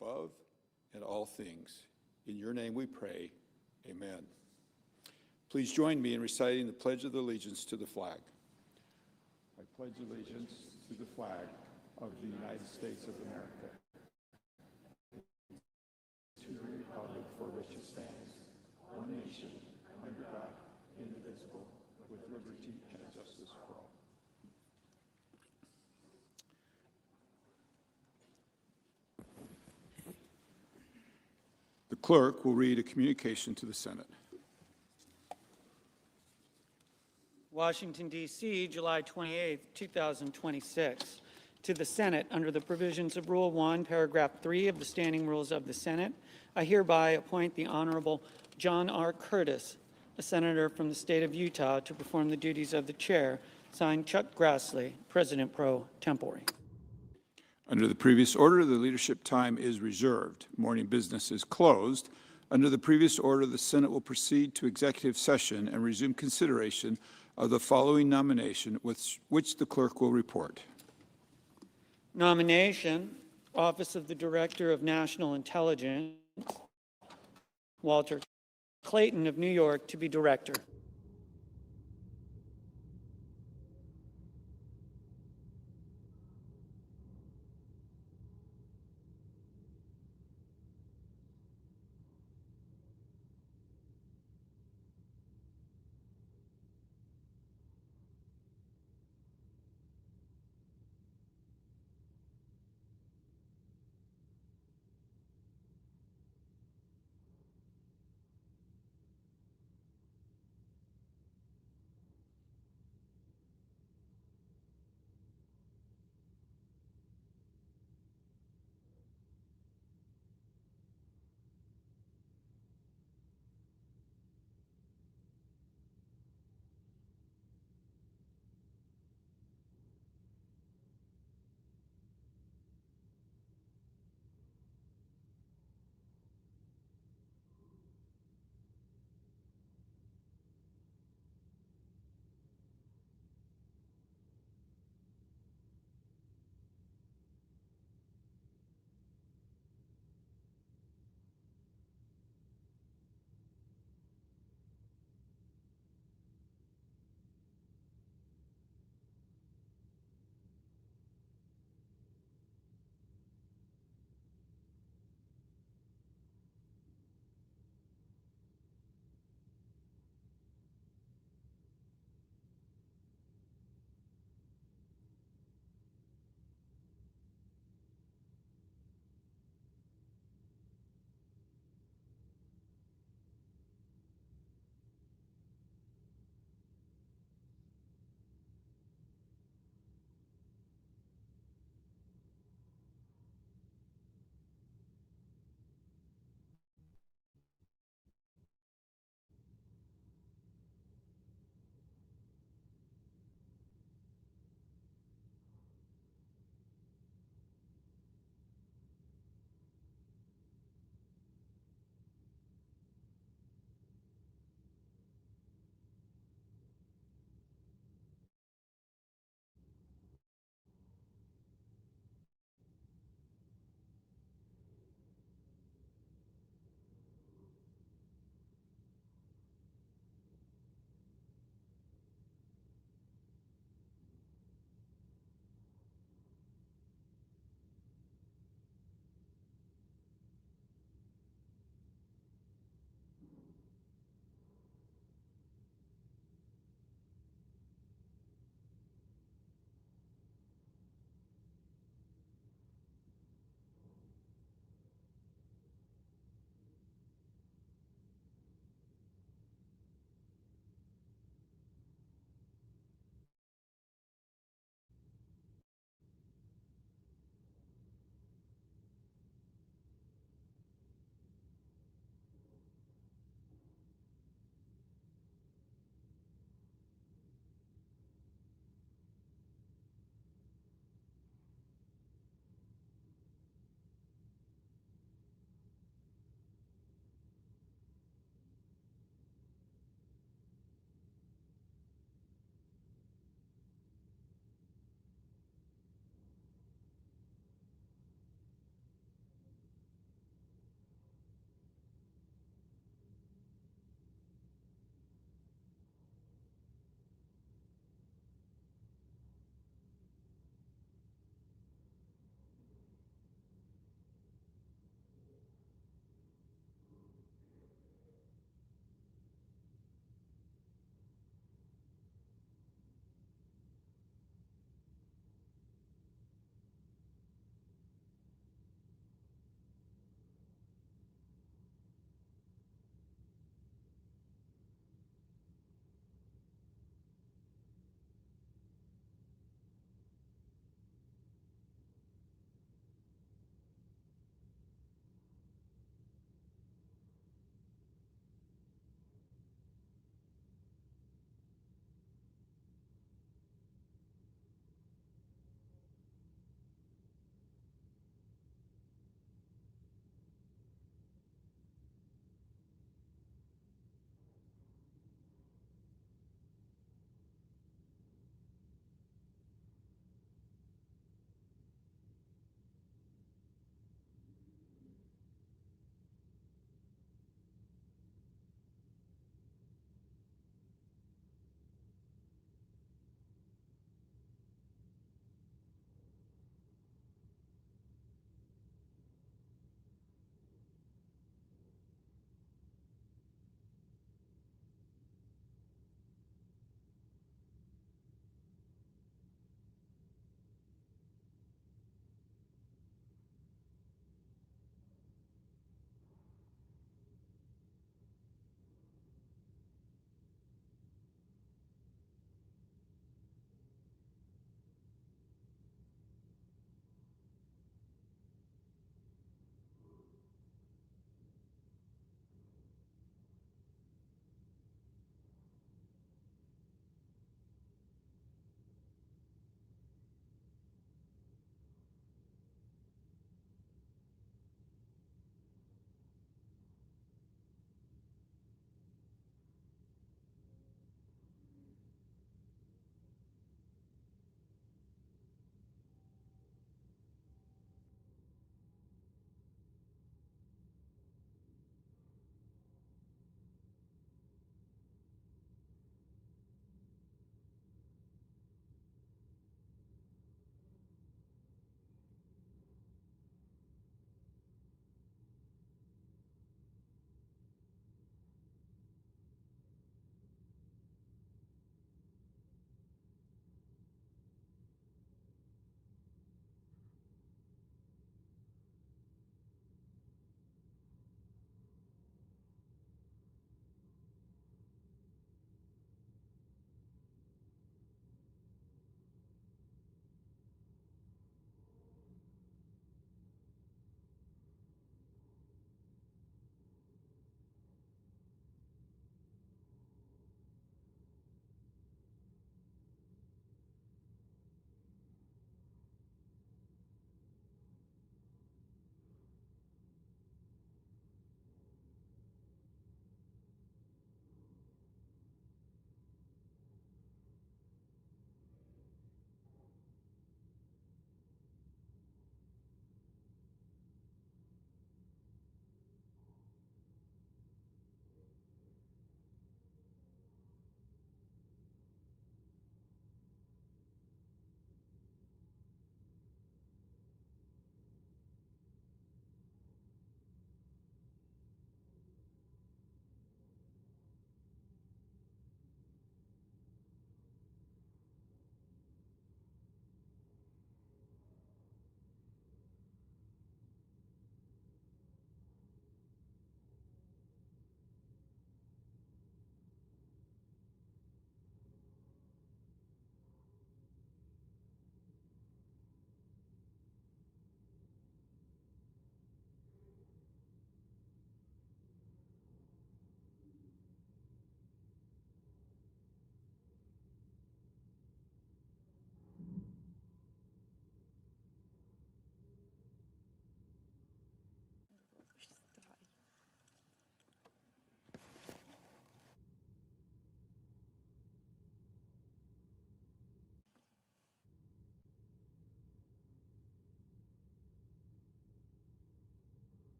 Above and all things. In your name we pray, amen. Please join me in reciting the Pledge of Allegiance to the flag. I pledge allegiance to the flag of the United States of America, to the republic for which it stands, one nation, under God, indivisible, with liberty and justice for all. The clerk will read a communication to the Senate. Washington, D.C., July 28, 2026. To the Senate, under the provisions of Rule 1, Paragraph 3 of the Standing Rules of the Senate, I hereby appoint the Honorable John R. Curtis, a senator from the state of Utah, to perform the duties of the chair. Signed, Chuck Grassley, President pro tempore. Under the previous order, the leadership time is reserved. Morning business is closed. Under the previous order, the Senate will proceed to executive session and resume consideration of the following nomination, which the clerk will report. Nomination, Office of the Director of National Intelligence, Walter Clayton of New York, to be director.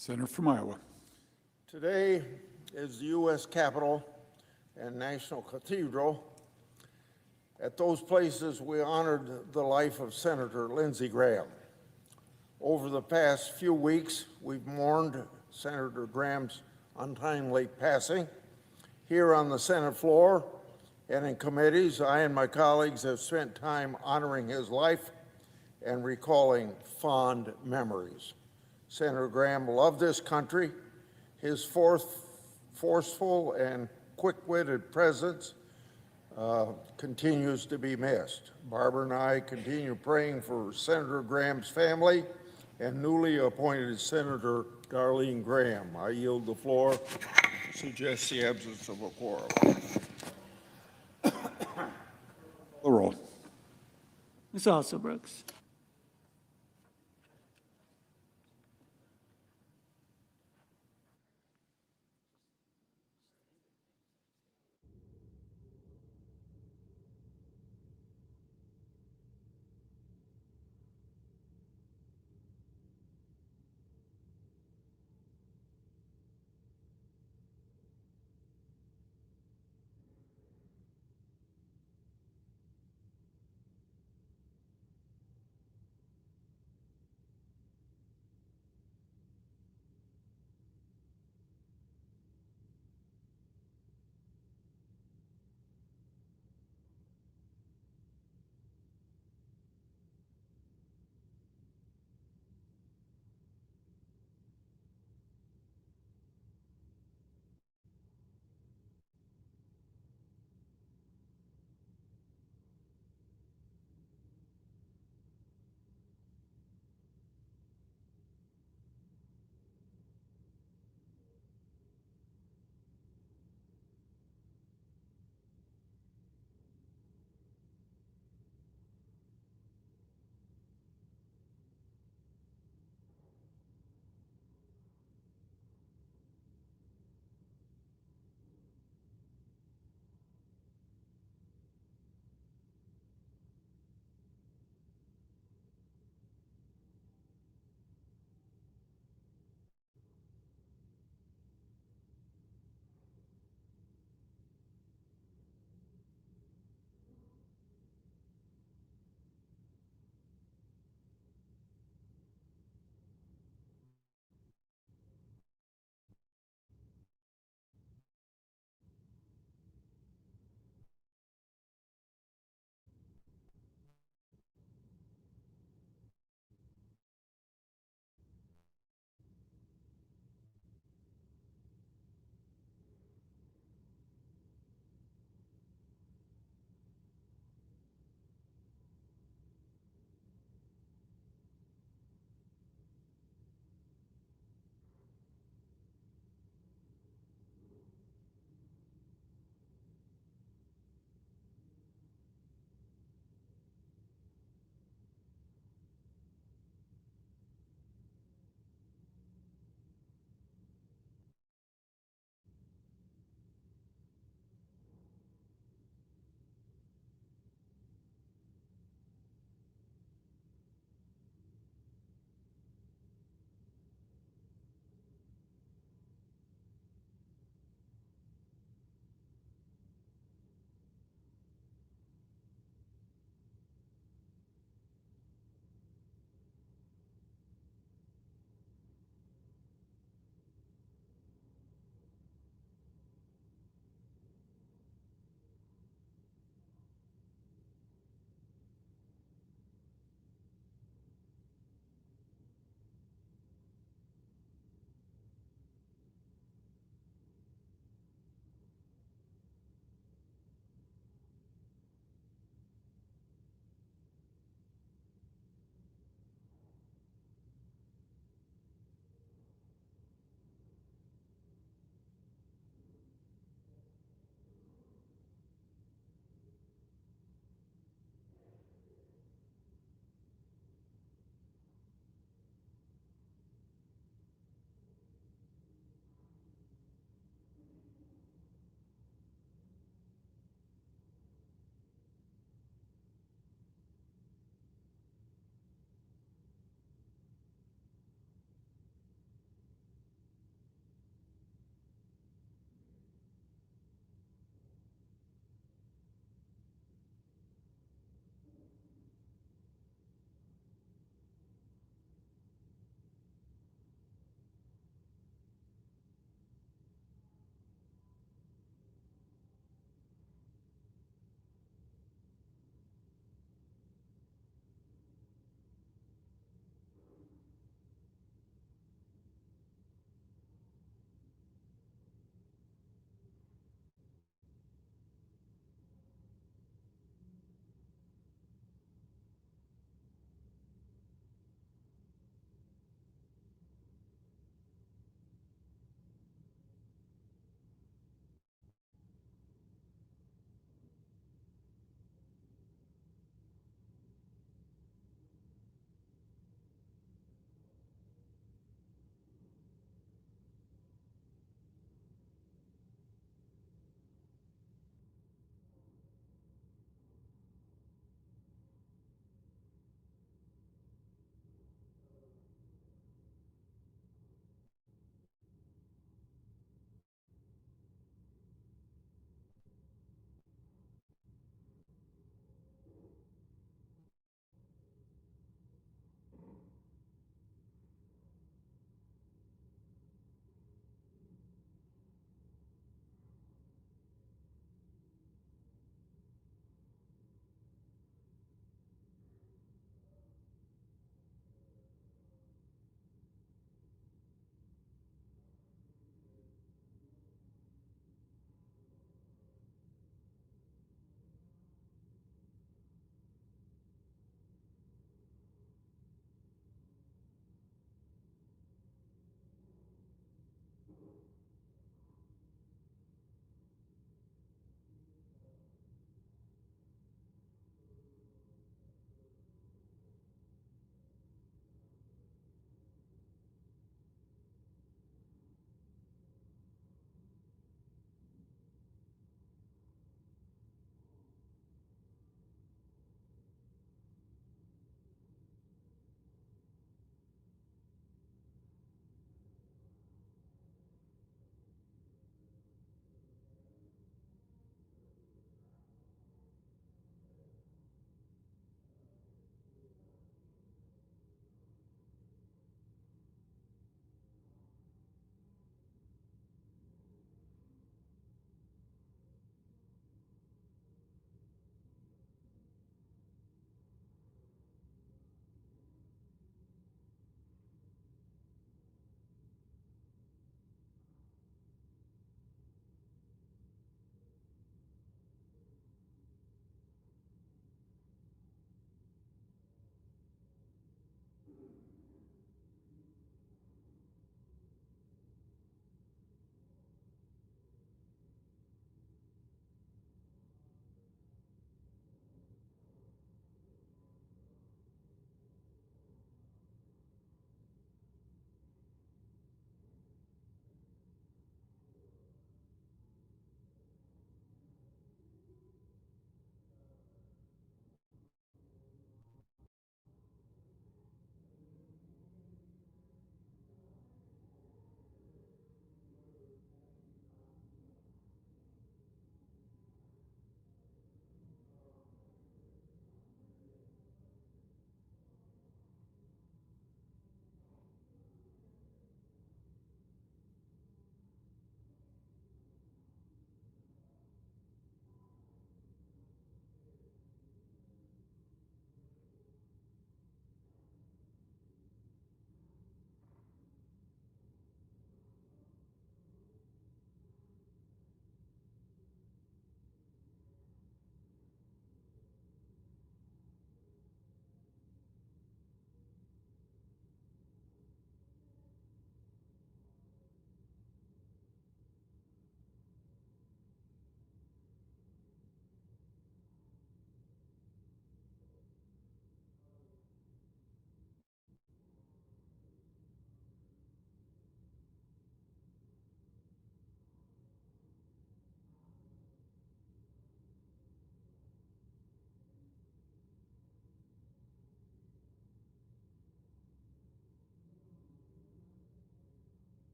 Senator from Iowa. Today is the U.S. Capitol and National Cathedral. At those places, we honored the life of Senator Lindsey Graham. Over the past few weeks, we've mourned Senator Graham's untimely passing. Here on the Senate floor and in committees, I and my colleagues have spent time honoring his life and recalling fond memories. Senator Graham loved this country. His forceful and quick-witted presence continues to be missed. Barbara and I continue praying for Senator Graham's family and newly appointed Senator Darlene Graham. I yield the floor. Suggest the absence of a quorum. The roll. Ms. Alsobrooks.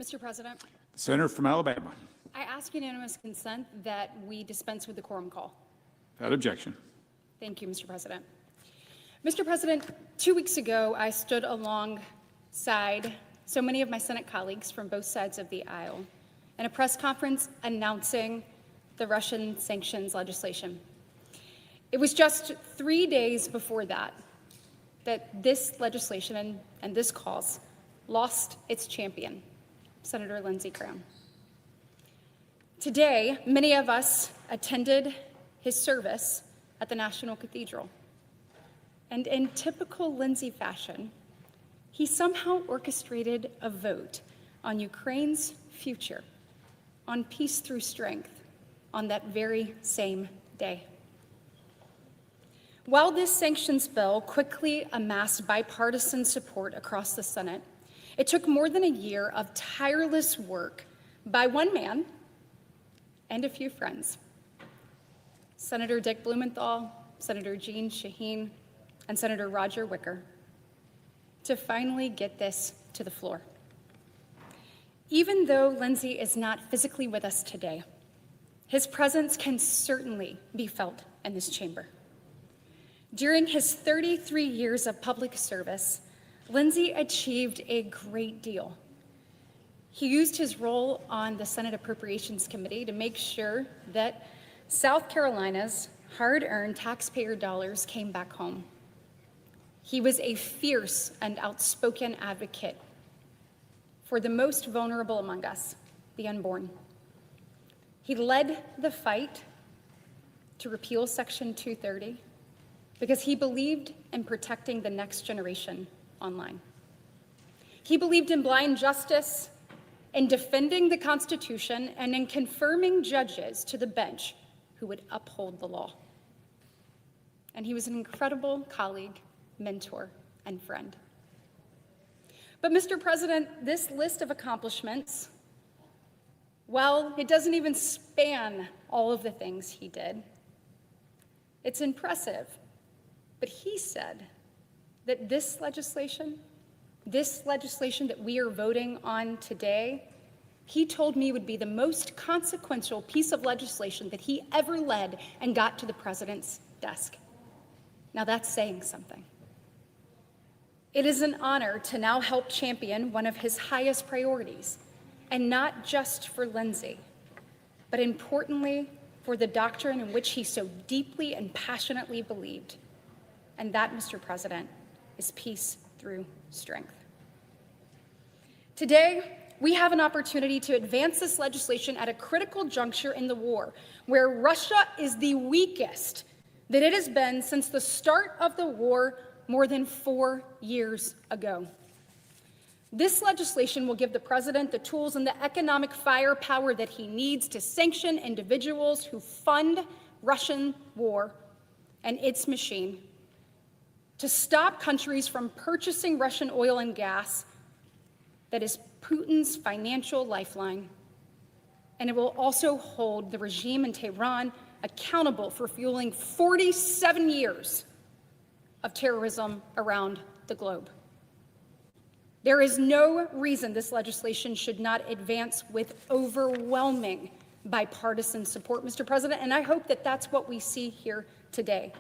Mr. President, The senator from Alabama. I ask unanimous consent that we dispense with the quorum call. Without objection. Thank you, Mr. President. Mr. President, 2 weeks ago, I stood alongside so many of my Senate colleagues from both sides of the aisle in a press conference announcing the Russian sanctions legislation. It was just 3 days before that this legislation and this cause lost its champion, Senator Lindsey Graham. Today, many of us attended his service at the National Cathedral. And in typical Lindsey fashion, he somehow orchestrated a vote on Ukraine's future, on peace through strength, on that very same day. While this sanctions bill quickly amassed bipartisan support across the Senate, it took more than a year of tireless work by one man and a few friends, Senator Dick Blumenthal, Senator Jeanne Shaheen, and Senator Roger Wicker, to finally get this to the floor. Even though Lindsey is not physically with us today, his presence can certainly be felt in this chamber. During his 33 years of public service, Lindsey achieved a great deal. He used his role on the Senate Appropriations Committee to make sure that South Carolina's hard-earned taxpayer dollars came back home. He was a fierce and outspoken advocate for the most vulnerable among us, the unborn. He led the fight to repeal Section 230 because he believed in protecting the next generation online. He believed in blind justice, in defending the Constitution, and in confirming judges to the bench who would uphold the law. And he was an incredible colleague, mentor, and friend. But Mr. President, this list of accomplishments, while it doesn't even span all of the things he did, it's impressive. But he said that this legislation that we are voting on today, he told me would be the most consequential piece of legislation that he ever led and got to the president's desk. Now that's saying something. It is an honor to now help champion one of his highest priorities, and not just for Lindsey, but importantly for the doctrine in which he so deeply and passionately believed. And that, Mr. President, is peace through strength. Today, we have an opportunity to advance this legislation at a critical juncture in the war, where Russia is the weakest that it has been since the start of the war more than 4 years ago. This legislation will give the president the tools and the economic firepower that he needs to sanction individuals who fund Russian war and its machine, to stop countries from purchasing Russian oil and gas that is Putin's financial lifeline. And it will also hold the regime in Tehran accountable for fueling 47 years of terrorism around the globe. There is no reason this legislation should not advance with overwhelming bipartisan support, Mr. President, and I hope that that's what we see here today.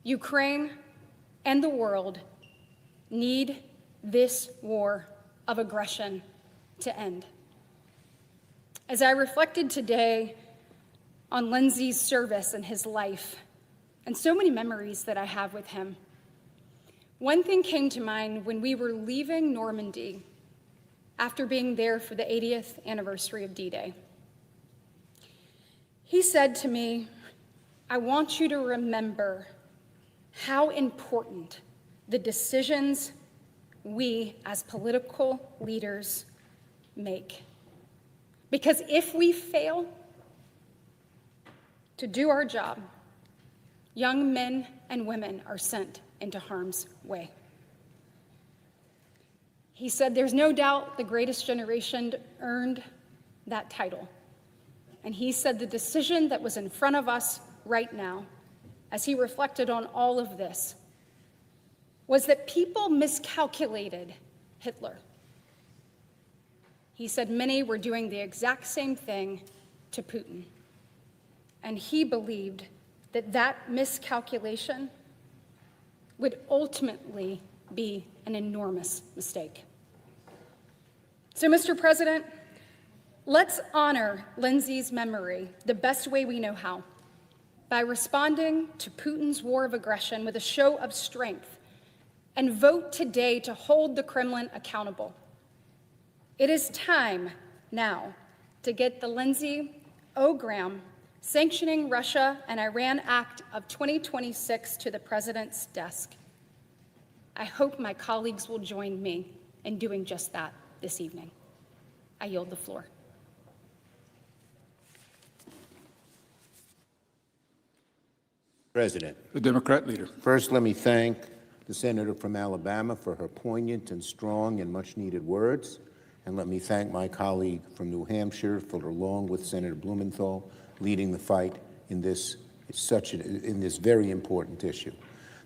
Ukraine and the world need this war of aggression to end. As I reflected today on Lindsey's service and his life, and so many memories that I have with him, one thing came to mind when we were leaving Normandy after being there for the 80th anniversary of D-Day. He said to me, "I want you to remember how important the decisions we as political leaders make. Because if we fail to do our job, young men and women are sent into harm's way." He said, "There's no doubt the greatest generation earned that title." And he said the decision that was in front of us right now, as he reflected on all of this, was that people miscalculated Hitler. He said many were doing the exact same thing to Putin. And he believed that that miscalculation would ultimately be an enormous mistake. So, Mr. President, let's honor Lindsay's memory the best way we know how, by responding to Putin's war of aggression with a show of strength, and vote today to hold the Kremlin accountable. It is time now to get the Lindsey O. Graham Sanctioning Russia and Iran Act of 2026 to the President's desk. I hope my colleagues will join me in doing just that this evening. I yield the floor. President, The Democrat leader. first let me thank the senator from Alabama for her poignant and strong and much-needed words, and let me thank my colleague from New Hampshire for, along with Senator Blumenthal, leading the fight in this very important issue.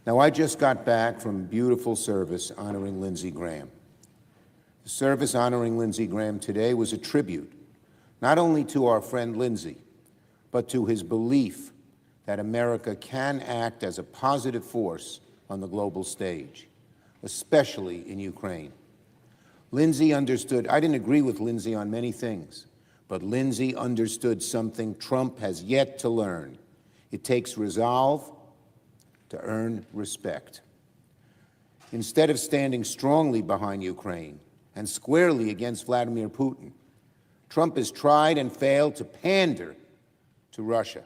Now, I just got back from beautiful service honoring Lindsey Graham. The service honoring Lindsey Graham today was a tribute, not only to our friend Lindsey, but to his belief that America can act as a positive force on the global stage, especially in Ukraine. Lindsey understood, I didn't agree with Lindsey on many things, but Lindsey understood something Trump has yet to learn. It takes resolve to earn respect. Instead of standing strongly behind Ukraine and squarely against Vladimir Putin, Trump has tried and failed to pander to Russia.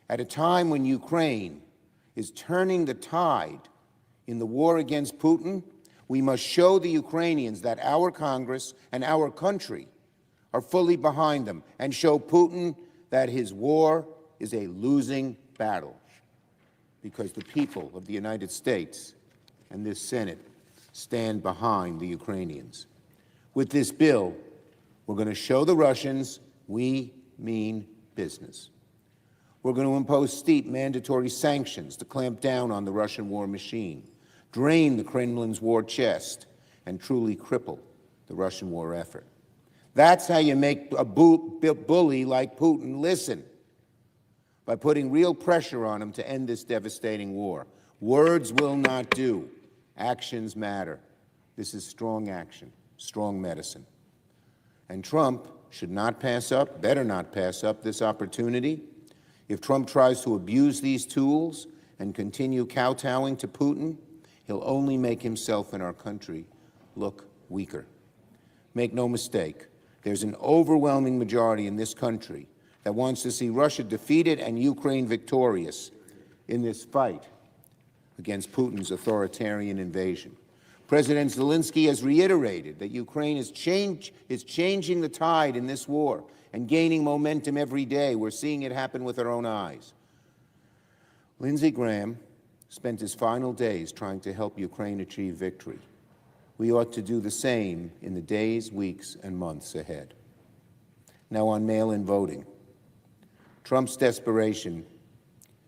At a time when Ukraine is turning the tide in the war against Putin, we must show the Ukrainians that our Congress and our country are fully behind them, and show Putin that his war is a losing battle, because the people of the United States and this Senate stand behind the Ukrainians. With this bill, we're going to show the Russians we mean business. We're going to impose steep mandatory sanctions to clamp down on the Russian war machine, drain the Kremlin's war chest, and truly cripple the Russian war effort. That's how you make a bully like Putin listen, by putting real pressure on him to end this devastating war. Words will not do. Actions matter. This is strong action, strong medicine. And Trump should not pass up, better not pass up this opportunity. If Trump tries to abuse these tools and continue kowtowing to Putin, he'll only make himself and our country look weaker. Make no mistake, there's an overwhelming majority in this country that wants to see Russia defeated and Ukraine victorious in this fight against Putin's authoritarian invasion. President Zelensky has reiterated that Ukraine is changing the tide in this war and gaining momentum every day. We're seeing it happen with our own eyes. Lindsey Graham spent his final days trying to help Ukraine achieve victory. We ought to do the same in the days, weeks, and months ahead. Now, on mail-in voting, Trump's desperation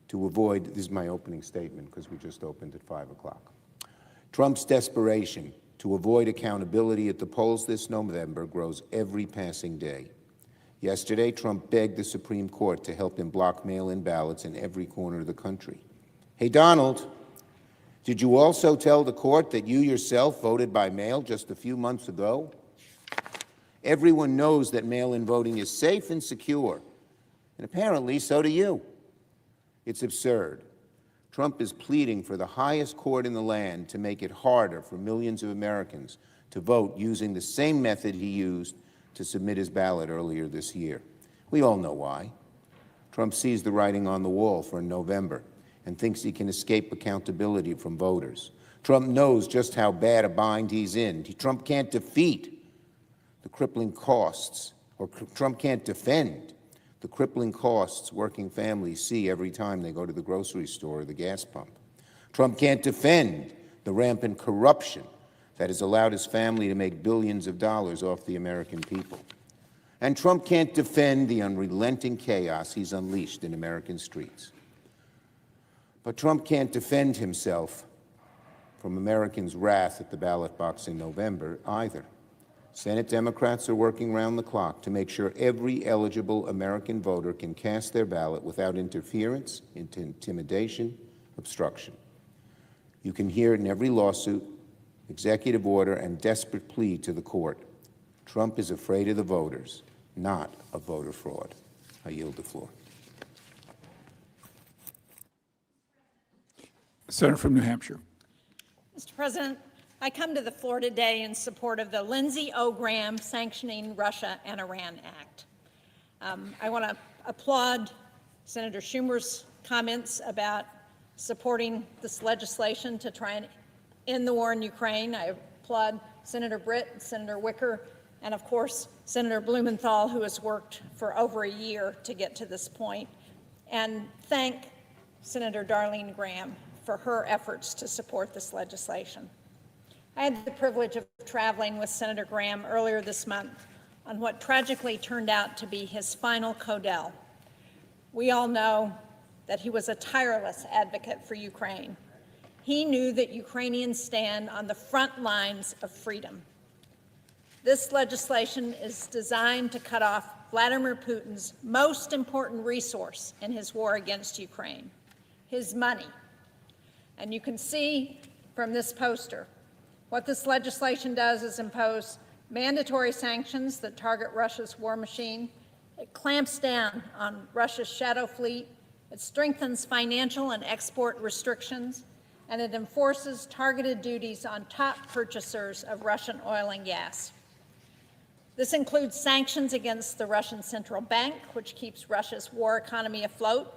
to avoid, this is my opening statement because we just opened at 5 o'clock. Trump's desperation to avoid accountability at the polls this November grows every passing day. Yesterday, Trump begged the Supreme Court to help him block mail-in ballots in every corner of the country. Hey, Donald, did you also tell the court that you yourself voted by mail just a few months ago? Everyone knows that mail-in voting is safe and secure, and apparently so do you. It's absurd. Trump is pleading for the highest court in the land to make it harder for millions of Americans to vote using the same method he used to submit his ballot earlier this year. We all know why. Trump sees the writing on the wall for November and thinks he can escape accountability from voters. Trump knows just how bad a bind he's in. Trump can't defeat the crippling costs, or Trump can't defend the crippling costs working families see every time they go to the grocery store or the gas pump. Trump can't defend the rampant corruption that has allowed his family to make billions of dollars off the American people. And Trump can't defend the unrelenting chaos he's unleashed in American streets. But Trump can't defend himself from Americans' wrath at the ballot box in November either. Senate Democrats are working round the clock to make sure every eligible American voter can cast their ballot without interference, intimidation, obstruction. You can hear it in every lawsuit, executive order, and desperate plea to the court. Trump is afraid of the voters, not of voter fraud. I yield the floor. Senator from New Hampshire. Mr. President, I come to the floor today in support of the Lindsey O. Graham Sanctioning Russia and Iran Act. I want to applaud Senator Schumer's comments about supporting this legislation to try and end the war in Ukraine. I applaud Senator Britt, Senator Wicker, and of course, Senator Blumenthal, who has worked for over a year to get to this point, and thank Senator Darlene Graham for her efforts to support this legislation. I had the privilege of traveling with Senator Graham earlier this month on what tragically turned out to be his final codel. We all know that he was a tireless advocate for Ukraine. He knew that Ukrainians stand on the front lines of freedom. This legislation is designed to cut off Vladimir Putin's most important resource in his war against Ukraine, his money. And you can see from this poster, what this legislation does is impose mandatory sanctions that target Russia's war machine. It clamps down on Russia's shadow fleet. It strengthens financial and export restrictions, and it enforces targeted duties on top purchasers of Russian oil and gas. This includes sanctions against the Russian Central Bank, which keeps Russia's war economy afloat,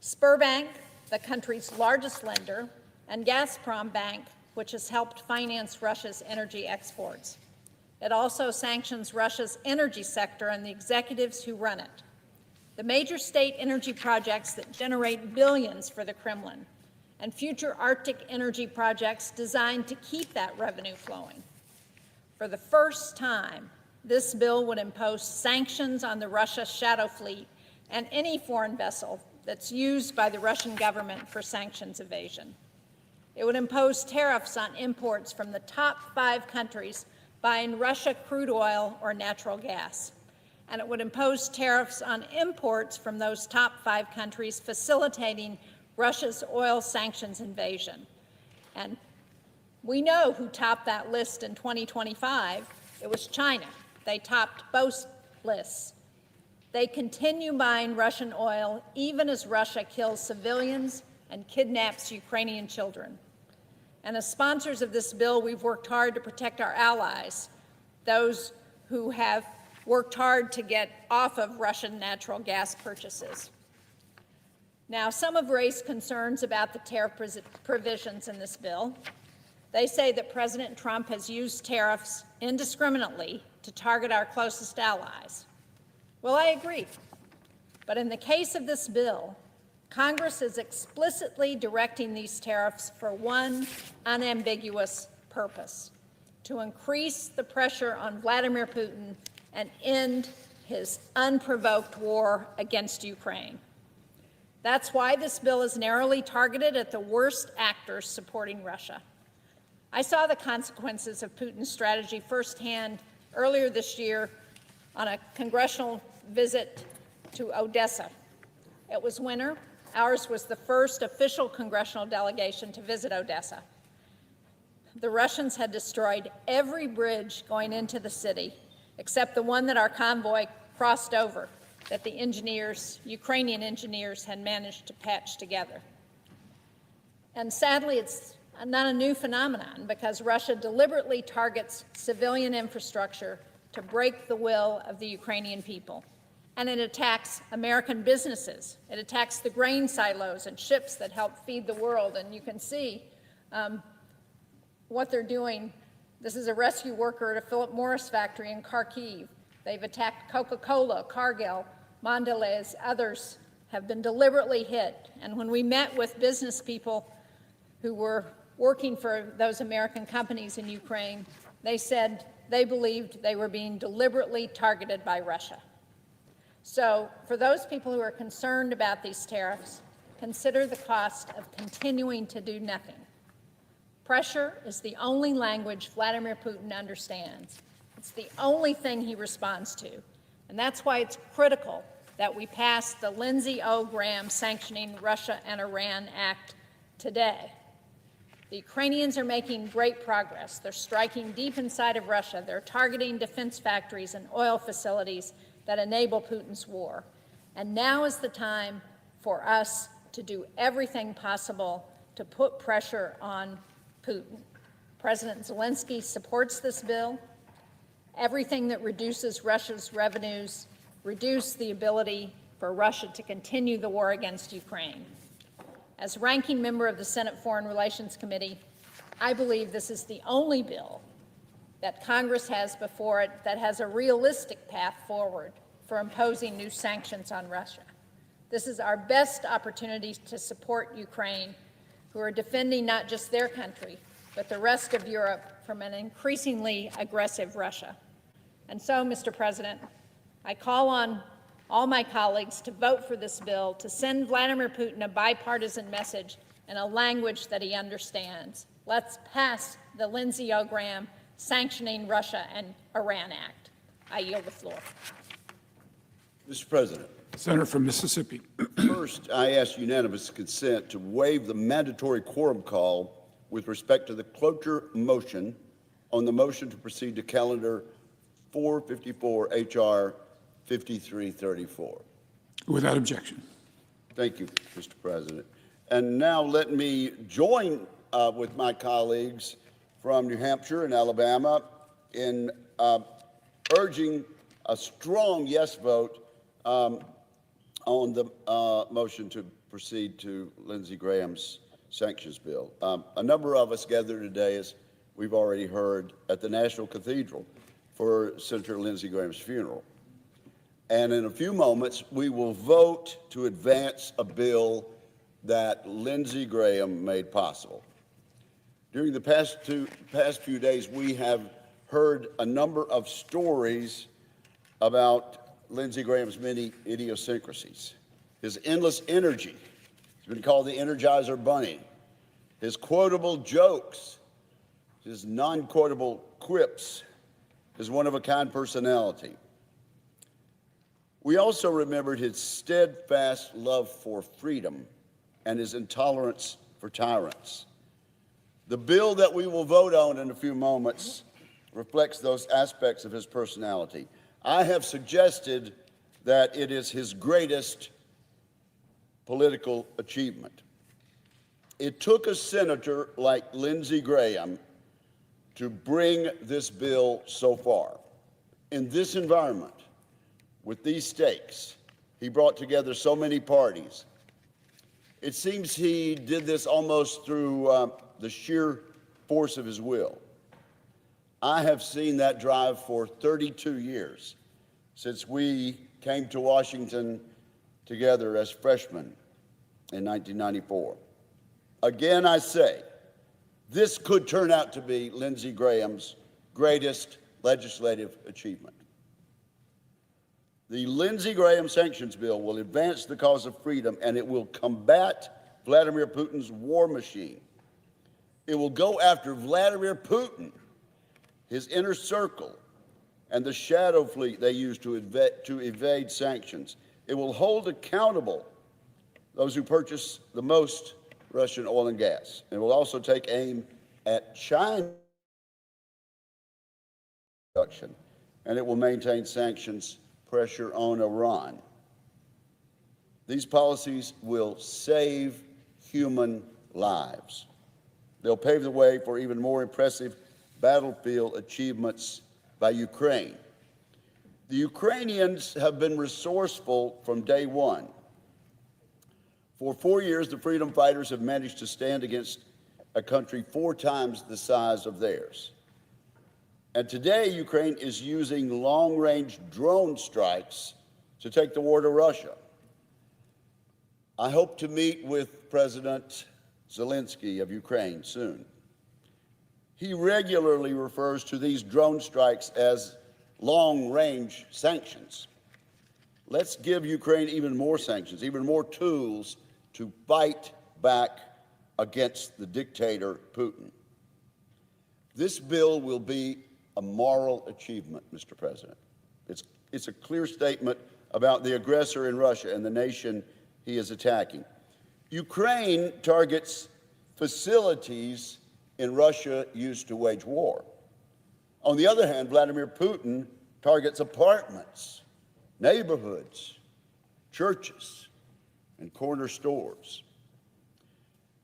Sberbank, the country's largest lender, and Gazprom Bank, which has helped finance Russia's energy exports. It also sanctions Russia's energy sector and the executives who run it. The major state energy projects that generate billions for the Kremlin, and future Arctic energy projects designed to keep that revenue flowing. For the first time, this bill would impose sanctions on the Russia shadow fleet and any foreign vessel that's used by the Russian government for sanctions evasion. It would impose tariffs on imports from the top 5 countries buying Russia crude oil or natural gas. And it would impose tariffs on imports from those top 5 countries facilitating Russia's oil sanctions invasion. And we know who topped that list in 2025. It was China. They topped both lists. They continue buying Russian oil even as Russia kills civilians and kidnaps Ukrainian children. And as sponsors of this bill, we've worked hard to protect our allies, those who have worked hard to get off of Russian natural gas purchases. Now, some have raised concerns about the tariff provisions in this bill. They say that President Trump has used tariffs indiscriminately to target our closest allies. Well, I agree. But in the case of this bill, Congress is explicitly directing these tariffs for one unambiguous purpose: to increase the pressure on Vladimir Putin and end his unprovoked war against Ukraine. That's why this bill is narrowly targeted at the worst actors supporting Russia. I saw the consequences of Putin's strategy firsthand earlier this year on a congressional visit to Odessa. It was winter. Ours was the first official congressional delegation to visit Odessa. The Russians had destroyed every bridge going into the city, except the one that our convoy crossed over, that the engineers, Ukrainian engineers, had managed to patch together. And sadly, it's not a new phenomenon, because Russia deliberately targets civilian infrastructure to break the will of the Ukrainian people. And it attacks American businesses. It attacks the grain silos and ships that help feed the world. And you can see what they're doing. This is a rescue worker at a Philip Morris factory in Kharkiv. They've attacked Coca-Cola, Cargill, Mondelez. Others have been deliberately hit. And when we met with business people who were working for those American companies in Ukraine, they said they believed they were being deliberately targeted by Russia. So for those people who are concerned about these tariffs, consider the cost of continuing to do nothing. Pressure is the only language Vladimir Putin understands. It's the only thing he responds to. And that's why it's critical that we pass the Lindsey O. Graham Sanctioning Russia and Iran Act today. The Ukrainians are making great progress. They're striking deep inside of Russia. They're targeting defense factories and oil facilities that enable Putin's war. And now is the time for us to do everything possible to put pressure on Putin. President Zelensky supports this bill. Everything that reduces Russia's revenues reduce the ability for Russia to continue the war against Ukraine. As ranking member of the Senate Foreign Relations Committee, I believe this is the only bill that Congress has before it that has a realistic path forward for imposing new sanctions on Russia. This is our best opportunity to support Ukraine, who are defending not just their country, but the rest of Europe from an increasingly aggressive Russia. And so, Mr. President, I call on all my colleagues to vote for this bill, to send Vladimir Putin a bipartisan message in a language that he understands. Let's pass the Lindsey O. Graham Sanctioning Russia and Iran Act. I yield the floor. Mr. President. Senator from Mississippi. First, I ask unanimous consent to waive the mandatory quorum call with respect to the cloture motion on the motion to proceed to calendar 454 H.R. 5334. Without objection. Thank you, Mr. President. And now let me join with my colleagues from New Hampshire and Alabama in urging a strong yes vote on the motion to proceed to Lindsey Graham's sanctions bill. A number of us gathered today, as we've already heard, at the National Cathedral for Senator Lindsey Graham's funeral. And in a few moments, we will vote to advance a bill that Lindsey Graham made possible. During the past few days, we have heard a number of stories about Lindsey Graham's many idiosyncrasies. His endless energy, he's been called the Energizer Bunny. His quotable jokes, his non-quotable quips, his one-of-a-kind personality. We also remembered his steadfast love for freedom and his intolerance for tyrants. The bill that we will vote on in a few moments reflects those aspects of his personality. I have suggested that it is his greatest political achievement. It took a senator like Lindsey Graham to bring this bill so far. In this environment, with these stakes, he brought together so many parties. It seems he did this almost through the sheer force of his will. I have seen that drive for 32 years, since we came to Washington together as freshmen in 1994. Again, I say, this could turn out to be Lindsey Graham's greatest legislative achievement. The Lindsey Graham sanctions bill will advance the cause of freedom, and it will combat Vladimir Putin's war machine. It will go after Vladimir Putin, his inner circle, and the shadow fleet they use to evade sanctions. It will hold accountable those who purchase the most Russian oil and gas. It will also take aim at China production, and it will maintain sanctions pressure on Iran. These policies will save human lives. They'll pave the way for even more impressive battlefield achievements by Ukraine. The Ukrainians have been resourceful from day one. For 4 years, the freedom fighters have managed to stand against a country 4 times the size of theirs. And today, Ukraine is using long-range drone strikes to take the war to Russia. I hope to meet with President Zelensky of Ukraine soon. He regularly refers to these drone strikes as long-range sanctions. Let's give Ukraine even more sanctions, even more tools to fight back against the dictator Putin. This bill will be a moral achievement, Mr. President. It's a clear statement about the aggressor in Russia and the nation he is attacking. Ukraine targets facilities in Russia used to wage war. On the other hand, Vladimir Putin targets apartments, neighborhoods, churches, and corner stores.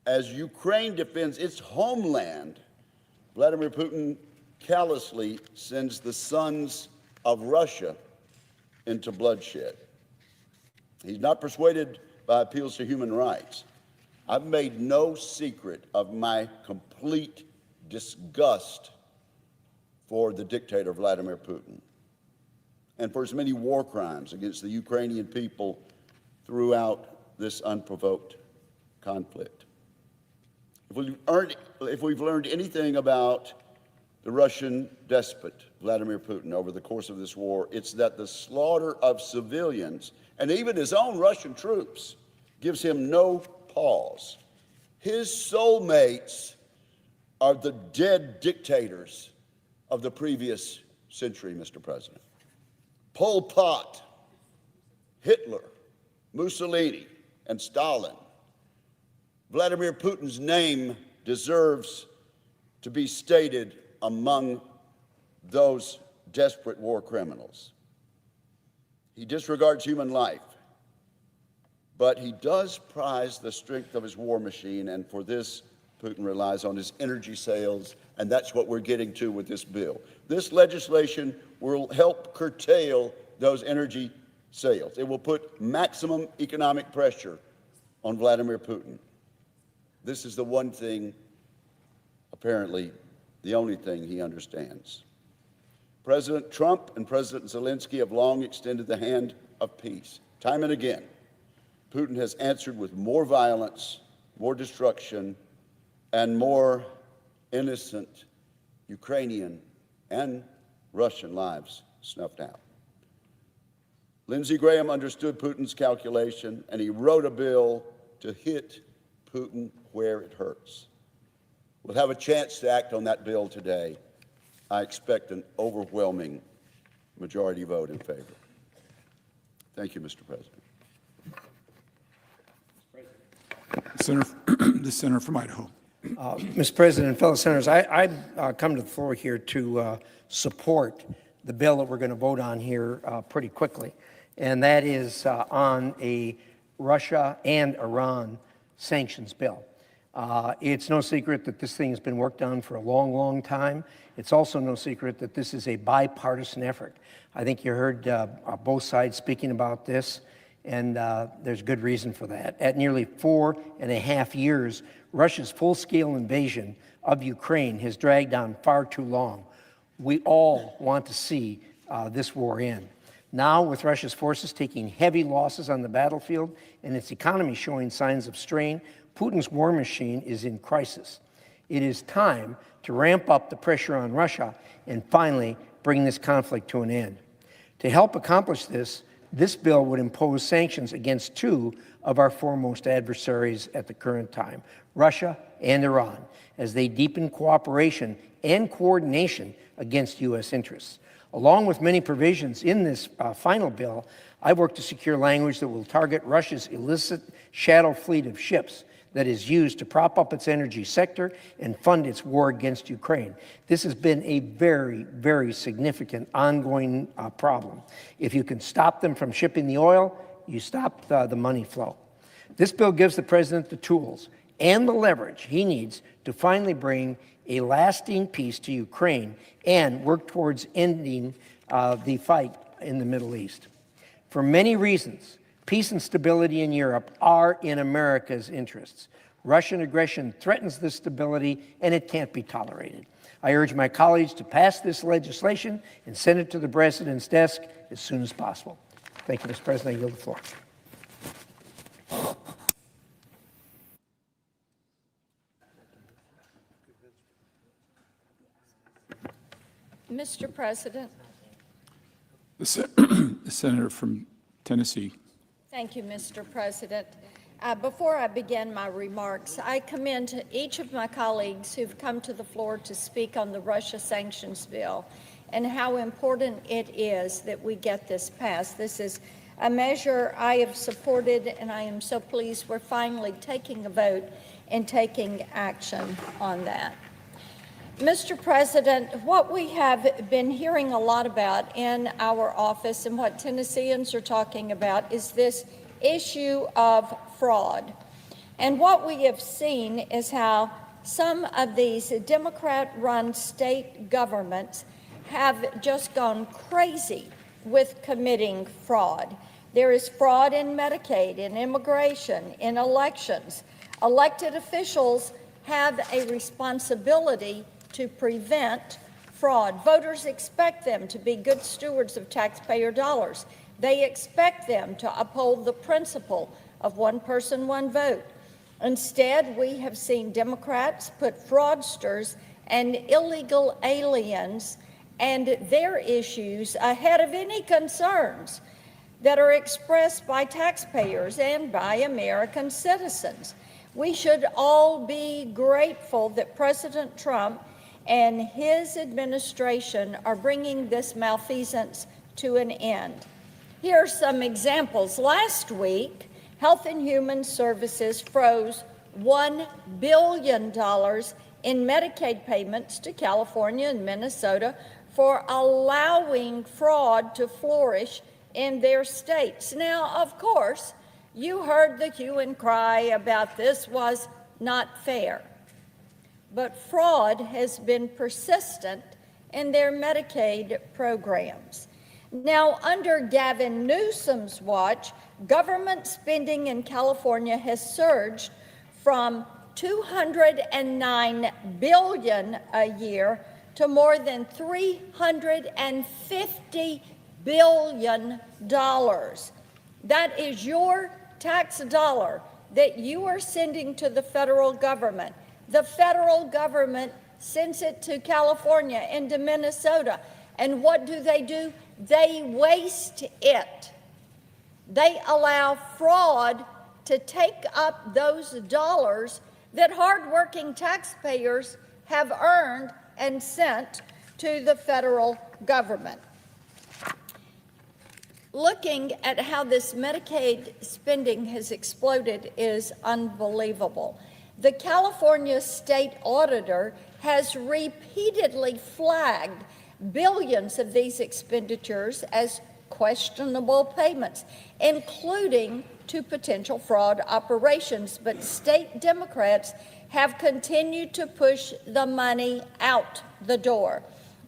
As Ukraine defends its homeland, Vladimir Putin callously sends the sons of Russia into bloodshed. He's not persuaded by appeals to human rights. I've made no secret of my complete disgust for the dictator Vladimir Putin and for his many war crimes against the Ukrainian people throughout this unprovoked conflict. If we've learned anything about the Russian despot, Vladimir Putin, over the course of this war, it's that the slaughter of civilians, and even his own Russian troops, gives him no pause. His soulmates are the dead dictators of the previous century, Mr. President. Pol Pot, Hitler, Mussolini, and Stalin. Vladimir Putin's name deserves to be stated among those desperate war criminals. He disregards human life, but he does prize the strength of his war machine, and for this, Putin relies on his energy sales, and that's what we're getting to with this bill. This legislation will help curtail those energy sales. It will put maximum economic pressure on Vladimir Putin. This is the one thing, apparently, the only thing he understands. President Trump and President Zelensky have long extended the hand of peace. Time and again, Putin has answered with more violence, more destruction, and more innocent Ukrainian and Russian lives snuffed out. Lindsey Graham understood Putin's calculation, and he wrote a bill to hit Putin where it hurts. We'll have a chance to act on that bill today. I expect an overwhelming majority vote in favor. Thank you, Mr. President. The senator from Idaho. Mr. President, fellow senators, I come to the floor here to support the bill that we're going to vote on here pretty quickly, and that is on a Russia and Iran sanctions bill. It's no secret that this thing has been worked on for a long, long time. It's also no secret that this is a bipartisan effort. I think you heard both sides speaking about this, and there's good reason for that. At nearly 4.5 years, Russia's full-scale invasion of Ukraine has dragged on far too long. We all want to see this war end. Now, with Russia's forces taking heavy losses on the battlefield and its economy showing signs of strain, Putin's war machine is in crisis. It is time to ramp up the pressure on Russia and finally bring this conflict to an end. To help accomplish this, this bill would impose sanctions against two of our foremost adversaries at the current time, Russia and Iran, as they deepen cooperation and coordination against U.S. interests. Along with many provisions in this final bill, I worked to secure language that will target Russia's illicit shadow fleet of ships that is used to prop up its energy sector and fund its war against Ukraine. This has been a very, very significant ongoing problem. If you can stop them from shipping the oil, you stop the money flow. This bill gives the president the tools and the leverage he needs to finally bring a lasting peace to Ukraine and work towards ending the fight in the Middle East. For many reasons, peace and stability in Europe are in America's interests. Russian aggression threatens this stability, and it can't be tolerated. I urge my colleagues to pass this legislation and send it to the president's desk as soon as possible. Thank you, Mr. President. I yield the floor. Mr. President. The senator from Tennessee. Thank you, Mr. President. Before I begin my remarks, I commend each of my colleagues who've come to the floor to speak on the Russia sanctions bill and how important it is that we get this passed. This is a measure I have supported, and I am so pleased we're finally taking a vote and taking action on that. Mr. President, what we have been hearing a lot about in our office and what Tennesseans are talking about is this issue of fraud. And what we have seen is how some of these Democrat-run state governments have just gone crazy with committing fraud. There is fraud in Medicaid, in immigration, in elections. Elected officials have a responsibility to prevent fraud. Voters expect them to be good stewards of taxpayer dollars. They expect them to uphold the principle of one person, one vote. Instead, we have seen Democrats put fraudsters and illegal aliens and their issues ahead of any concerns that are expressed by taxpayers and by American citizens. We should all be grateful that President Trump and his administration are bringing this malfeasance to an end. Here are some examples. Last week, Health and Human Services froze $1 billion in Medicaid payments to California and Minnesota for allowing fraud to flourish in their states. Now, of course, you heard the hue and cry about this was not fair. But fraud has been persistent in their Medicaid programs. Now, under Gavin Newsom's watch, government spending in California has surged from $209 billion a year to more than $350 billion. That is your tax dollar that you are sending to the federal government. The federal government sends it to California and to Minnesota. And what do? They waste it. They allow fraud to take up those dollars that hardworking taxpayers have earned and sent to the federal government. Looking at how this Medicaid spending has exploded is unbelievable. The California state auditor has repeatedly flagged billions of these expenditures as questionable payments, including to potential fraud operations. But state Democrats have continued to push the money out the door.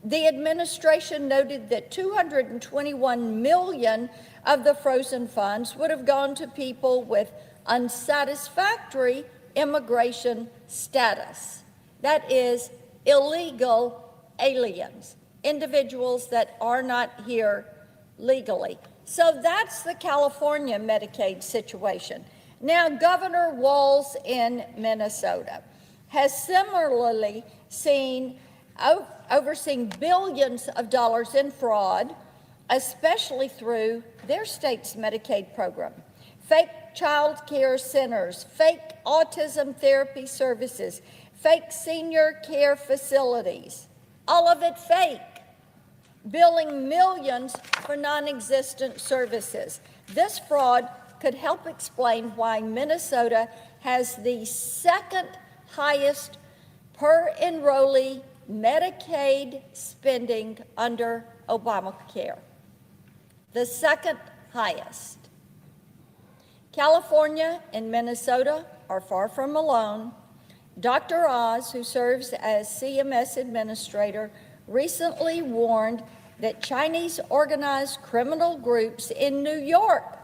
The administration noted that $221 million of the frozen funds would have gone to people with unsatisfactory immigration status. That is, illegal aliens, individuals that are not here legally. So that's the California Medicaid situation. Now, Governor Walz in Minnesota has similarly overseen billions of dollars in fraud, especially through their state's Medicaid program. Fake child care centers, fake autism therapy services, fake senior care facilities, all of it fake, billing millions for non-existent services. This fraud could help explain why Minnesota has the second highest per enrollee Medicaid spending under Obamacare. The second highest. California and Minnesota are far from alone. Dr. Oz, who serves as CMS administrator, recently warned that Chinese organized criminal groups in New York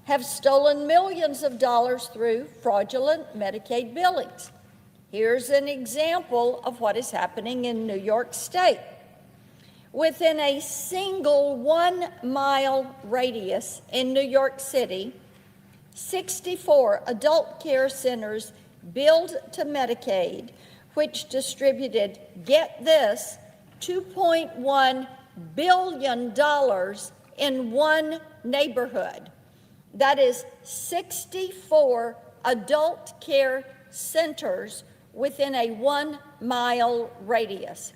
have stolen millions of dollars through fraudulent Medicaid billings. Here's an example of what is happening in New York State. Within a single 1-mile radius in New York City, 64 adult care centers billed to Medicaid, which distributed, get this, $2.1 billion in one neighborhood. That is 64 adult care centers within a 1-mile radius.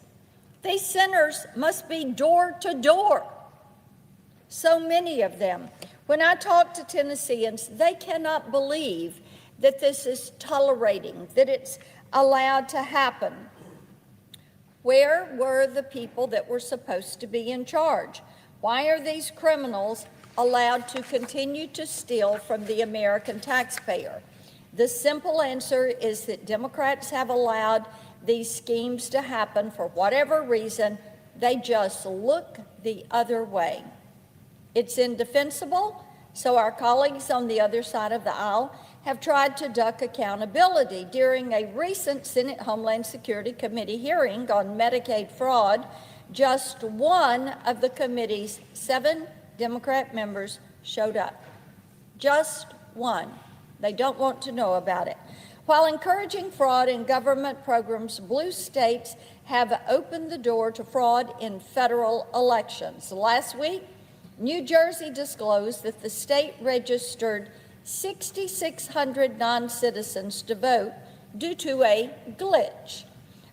These centers must be door to door. So many of them. When I talk to Tennesseans, they cannot believe that this is tolerating, that it's allowed to happen. Where were the people that were supposed to be in charge? Why are these criminals allowed to continue to steal from the American taxpayer? The simple answer is that Democrats have allowed these schemes to happen for whatever reason. They just look the other way. It's indefensible, so our colleagues on the other side of the aisle have tried to duck accountability. During a recent Senate Homeland Security Committee hearing on Medicaid fraud, just one of the committee's 7 Democrat members showed up. Just one. They don't want to know about it. While encouraging fraud in government programs, blue states have opened the door to fraud in federal elections. Last week, New Jersey disclosed that the state registered 6,600 non-citizens to vote due to a glitch.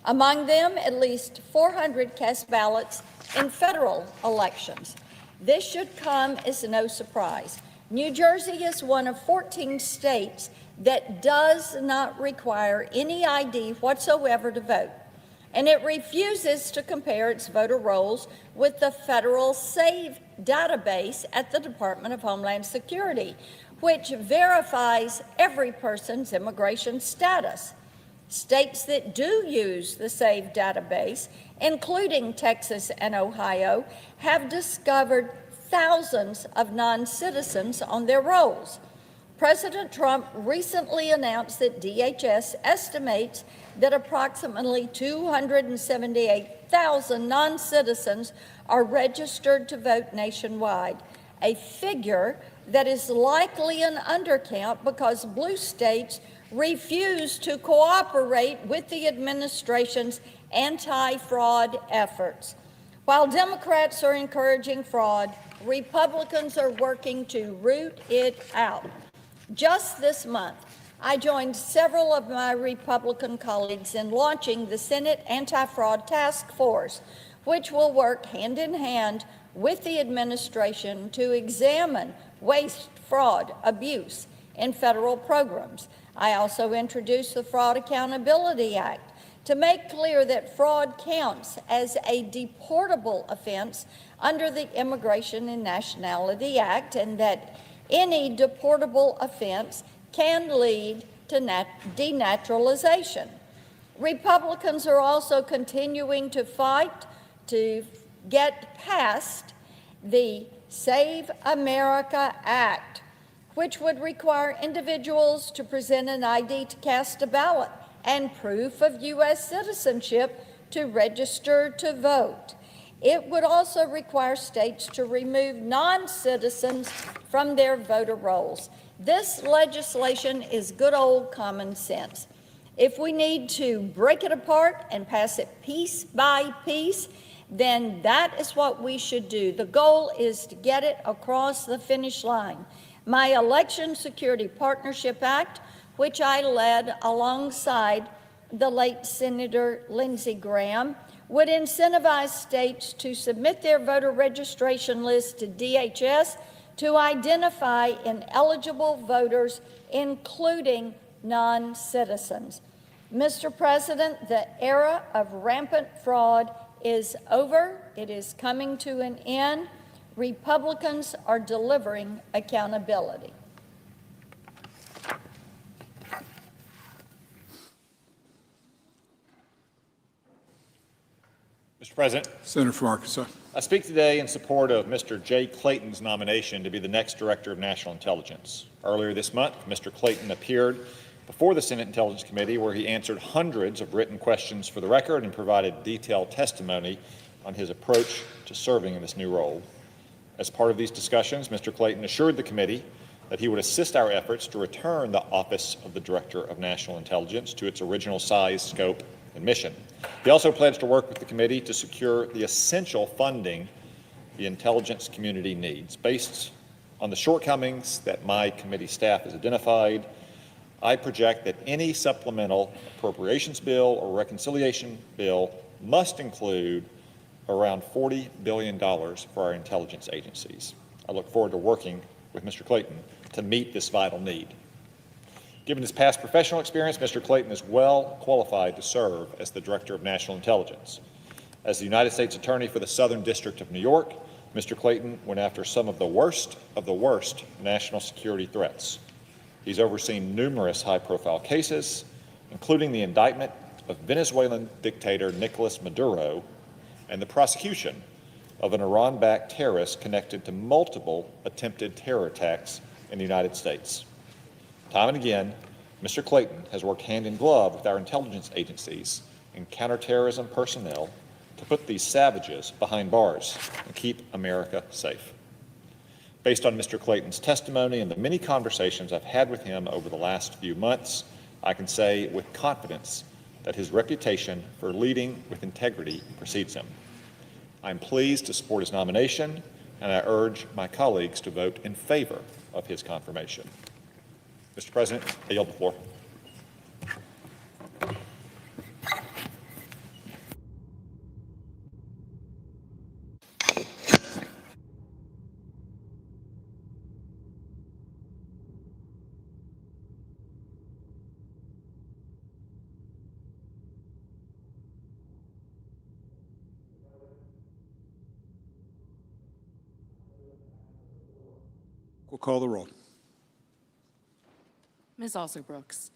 Among them, at least 400 cast ballots in federal elections. This should come as no surprise. New Jersey is one of 14 states that does not require any ID whatsoever to vote, and it refuses to compare its voter rolls with the federal SAVE database at the Department of Homeland Security, which verifies every person's immigration status. States that do use the SAVE database, including Texas and Ohio, have discovered thousands of non-citizens on their rolls. President Trump recently announced that DHS estimates that approximately 278,000 non-citizens are registered to vote nationwide, a figure that is likely an undercount because blue states refuse to cooperate with the administration's anti-fraud efforts. While Democrats are encouraging fraud, Republicans are working to root it out. Just this month, I joined several of my Republican colleagues in launching the Senate Anti-Fraud Task Force, which will work hand in hand with the administration to examine waste, fraud, abuse in federal programs. I also introduced the Fraud Accountability Act to make clear that fraud counts as a deportable offense under the Immigration and Nationality Act, and that any deportable offense can lead to denaturalization. Republicans are also continuing to fight to get past the Save America Act, which would require individuals to present an ID to cast a ballot and proof of U.S. citizenship to register to vote. It would also require states to remove non-citizens from their voter rolls. This legislation is good old common sense. If we need to break it apart and pass it piece by piece, then that is what we should do. The goal is to get it across the finish line. My Election Security Partnership Act, which I led alongside the late Senator Lindsey Graham, would incentivize states to submit their voter registration list to DHS to identify ineligible voters, including non-citizens. Mr. President, the era of rampant fraud is over. It is coming to an end. Republicans are delivering accountability. Mr. President, Senator from Arkansas. I speak today in support of Mr. Jay Clayton's nomination to be the next Director of National Intelligence. Earlier this month, Mr. Clayton appeared before the Senate Intelligence Committee, where he answered hundreds of written questions for the record and provided detailed testimony on his approach to serving in this new role. As part of these discussions, Mr. Clayton assured the committee that he would assist our efforts to return the Office of the Director of National Intelligence to its original size, scope, and mission. He also pledged to work with the committee to secure the essential funding the intelligence community needs. Based on the shortcomings that my committee staff has identified, I project that any supplemental appropriations bill or reconciliation bill must include around $40 billion for our intelligence agencies. I look forward to working with Mr. Clayton to meet this vital need. Given his past professional experience, Mr. Clayton is well qualified to serve as the Director of National Intelligence. As the United States Attorney for the Southern District of New York, Mr. Clayton went after some of the worst national security threats. He's overseen numerous high-profile cases, including the indictment of Venezuelan dictator Nicolas Maduro and the prosecution of an Iran-backed terrorist connected to multiple attempted terror attacks in the United States. Time and again, Mr. Clayton has worked hand in glove with our intelligence agencies and counterterrorism personnel to put these savages behind bars and keep America safe. Based on Mr. Clayton's testimony and the many conversations I've had with him over the last few months, I can say with confidence that his reputation for leading with integrity precedes him. I'm pleased to support his nomination, and I urge my colleagues to vote in favor of his confirmation. Mr. President, I yield the floor. We'll call the roll. Ms. Alsor-Brooks.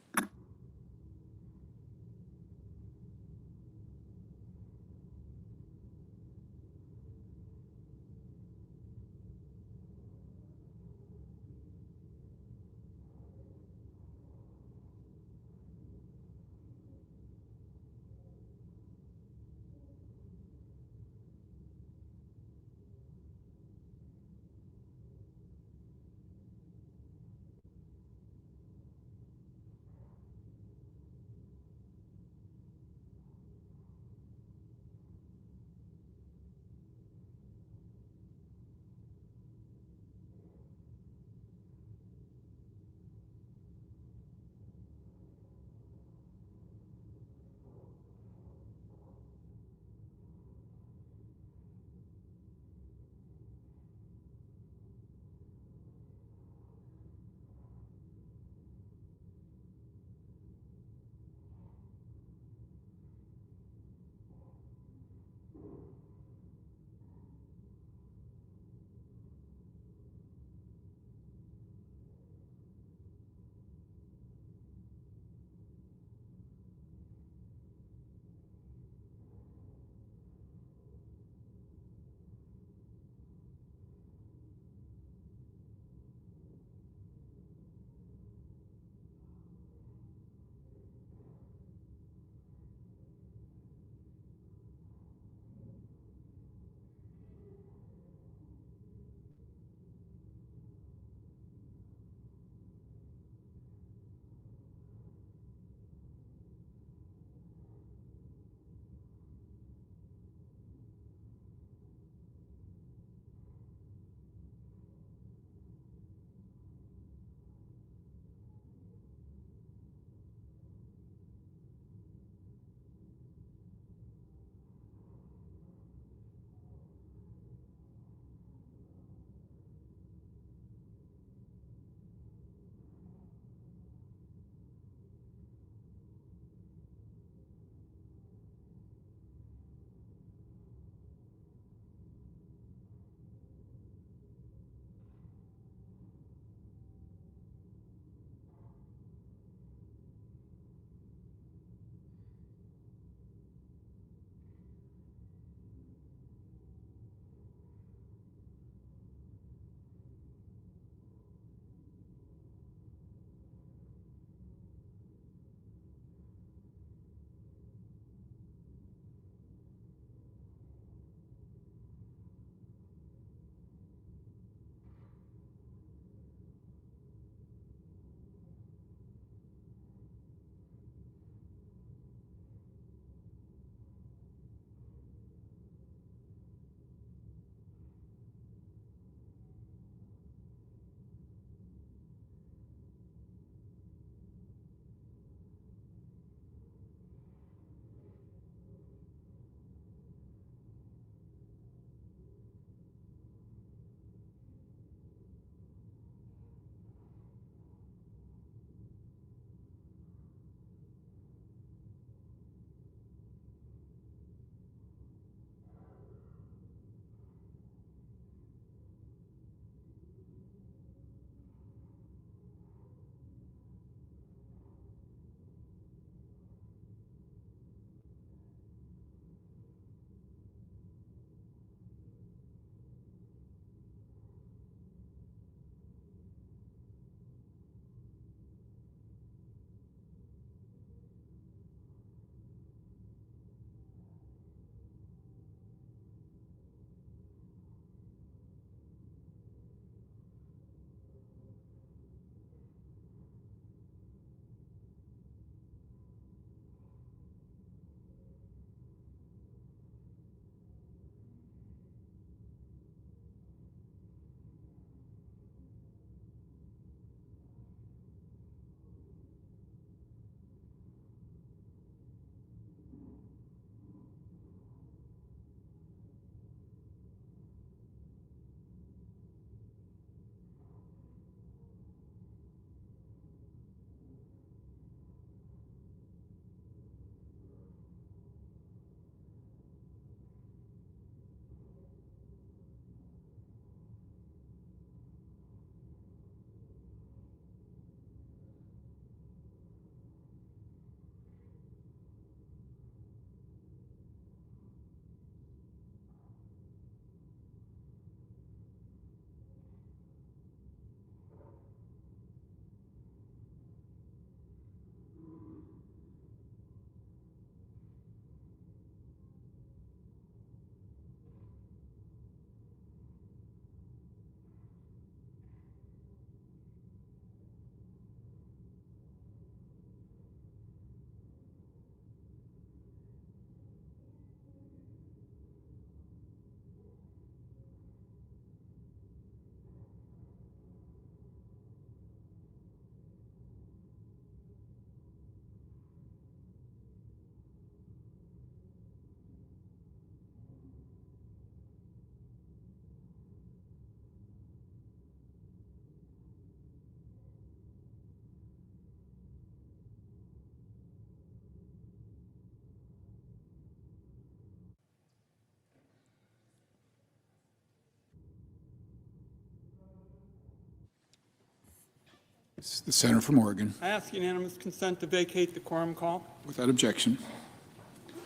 It's the senator from Oregon. I ask unanimous consent to vacate the quorum call. Without objection.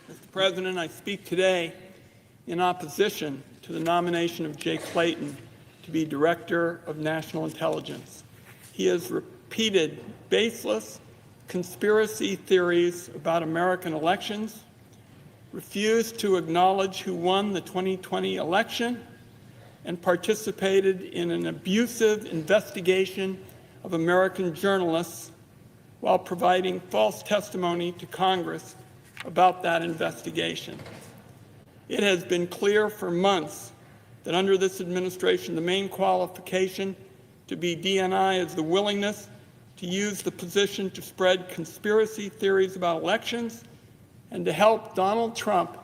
Mr. President, I speak today in opposition to the nomination of Jay Clayton to be Director of National Intelligence. He has repeated baseless conspiracy theories about American elections, refused to acknowledge who won the 2020 election, and participated in an abusive investigation of American journalists while providing false testimony to Congress about that investigation. It has been clear for months that under this administration, the main qualification to be DNI is the willingness to use the position to spread conspiracy theories about elections and to help Donald Trump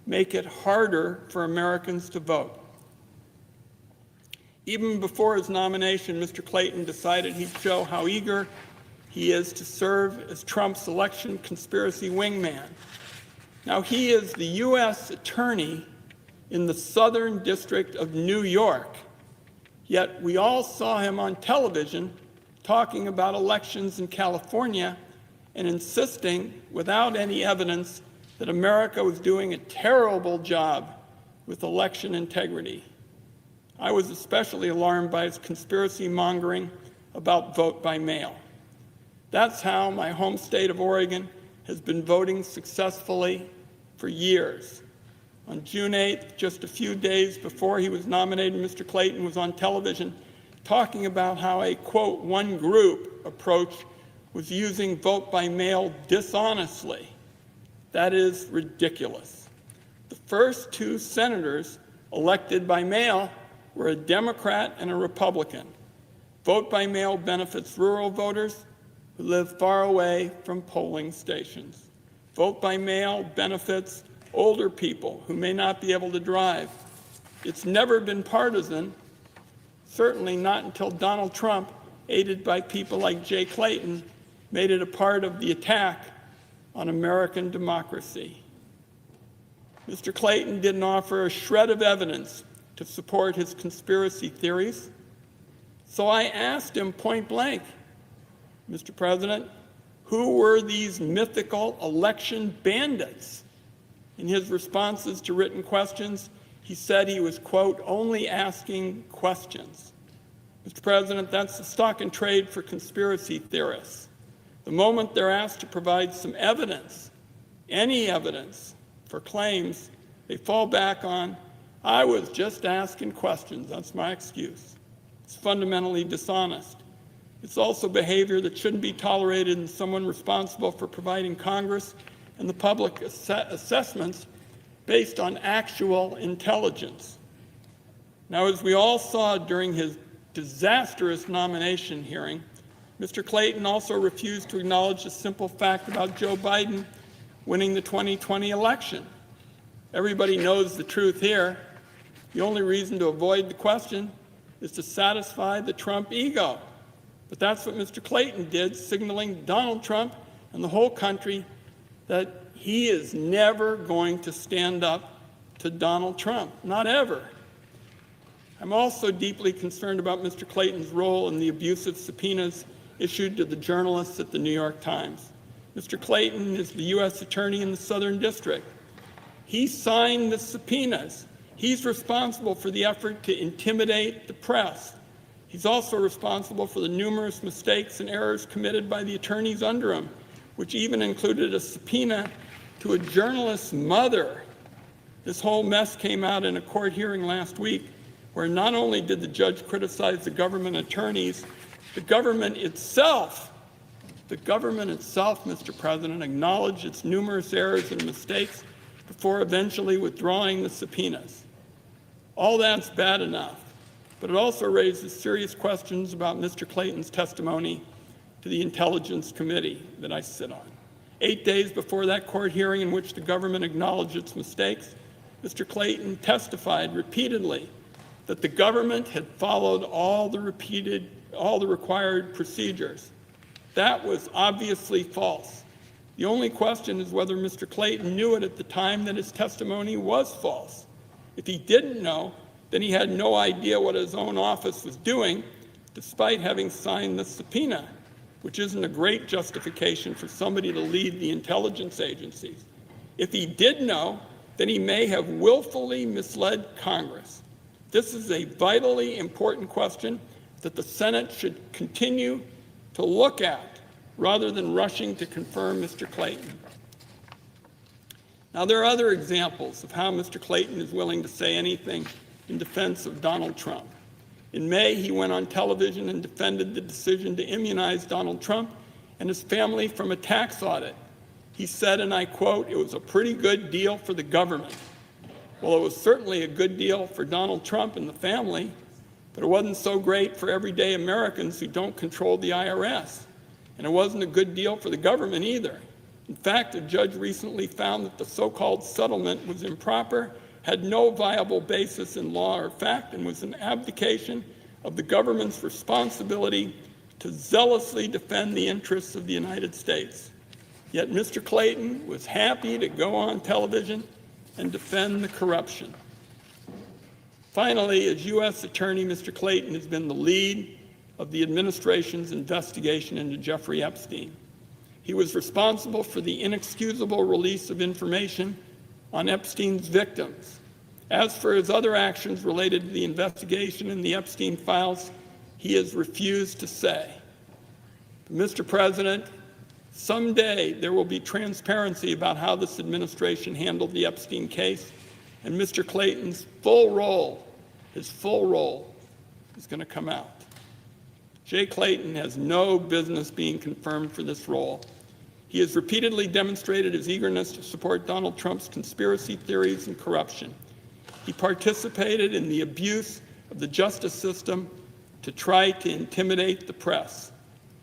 make it harder for Americans to vote. Even before his nomination, Mr. Clayton decided he'd show how eager he is to serve as Trump's election conspiracy wingman. Now, he is the U.S. attorney in the Southern District of New York, yet we all saw him on television talking about elections in California and insisting, without any evidence, that America was doing a terrible job with election integrity. I was especially alarmed by his conspiracy mongering about vote by mail. That's how my home state of Oregon has been voting successfully for years. On June 8th, just a few days before he was nominated, Mr. Clayton was on television talking about how a, quote, one group approach was using vote by mail dishonestly. That is ridiculous. The first two senators elected by mail were a Democrat and a Republican. Vote by mail benefits rural voters who live far away from polling stations. Vote by mail benefits older people who may not be able to drive. It's never been partisan, certainly not until Donald Trump, aided by people like Jay Clayton, made it a part of the attack on American democracy. Mr. Clayton didn't offer a shred of evidence to support his conspiracy theories. So I asked him point blank, Mr. President, who were these mythical election bandits? In his responses to written questions, he said he was, quote, only asking questions. Mr. President, that's the stock and trade for conspiracy theorists. The moment they're asked to provide some evidence, any evidence for claims, they fall back on, I was just asking questions. That's my excuse. It's fundamentally dishonest. It's also behavior that shouldn't be tolerated in someone responsible for providing Congress and the public assessments based on actual intelligence. Now, as we all saw during his disastrous nomination hearing, Mr. Clayton also refused to acknowledge the simple fact about Joe Biden winning the 2020 election. Everybody knows the truth here. The only reason to avoid the question is to satisfy the Trump ego. But that's what Mr. Clayton did, signaling Donald Trump and the whole country that he is never going to stand up to Donald Trump, not ever. I'm also deeply concerned about Mr. Clayton's role in the abusive subpoenas issued to the journalists at the New York Times. Mr. Clayton is the U.S. attorney in the Southern District. He signed the subpoenas. He's responsible for the effort to intimidate the press. He's also responsible for the numerous mistakes and errors committed by the attorneys under him, which even included a subpoena to a journalist's mother. This whole mess came out in a court hearing last week, where not only did the judge criticize the government attorneys, the government itself, Mr. President, acknowledged its numerous errors and mistakes before eventually withdrawing the subpoenas. All that's bad enough, but it also raises serious questions about Mr. Clayton's testimony to the Intelligence Committee that I sit on. 8 days before that court hearing in which the government acknowledged its mistakes, Mr. Clayton testified repeatedly that the government had followed all the required procedures. That was obviously false. The only question is whether Mr. Clayton knew it at the time that his testimony was false. If he didn't know, then he had no idea what his own office was doing, despite having signed the subpoena, which isn't a great justification for somebody to lead the intelligence agencies. If he did know, then he may have willfully misled Congress. This is a vitally important question that the Senate should continue to look at rather than rushing to confirm Mr. Clayton. Now, there are other examples of how Mr. Clayton is willing to say anything in defense of Donald Trump. In May, he went on television and defended the decision to immunize Donald Trump and his family from a tax audit. He said, and I quote, "It was a pretty good deal for the government." Well, it was certainly a good deal for Donald Trump and the family, but it wasn't so great for everyday Americans who don't control the IRS. And it wasn't a good deal for the government either. In fact, a judge recently found that the so-called settlement was improper, had no viable basis in law or fact, and was an abdication of the government's responsibility to zealously defend the interests of the United States. Yet Mr. Clayton was happy to go on television and defend the corruption. Finally, as U.S. Attorney, Mr. Clayton has been the lead of the administration's investigation into Jeffrey Epstein. He was responsible for the inexcusable release of information on Epstein's victims. As for his other actions related to the investigation in the Epstein files, he has refused to say. Mr. President, someday there will be transparency about how this administration handled the Epstein case, and Mr. Clayton's his full role is going to come out. Jay Clayton has no business being confirmed for this role. He has repeatedly demonstrated his eagerness to support Donald Trump's conspiracy theories and corruption. He participated in the abuse of the justice system to try to intimidate the press.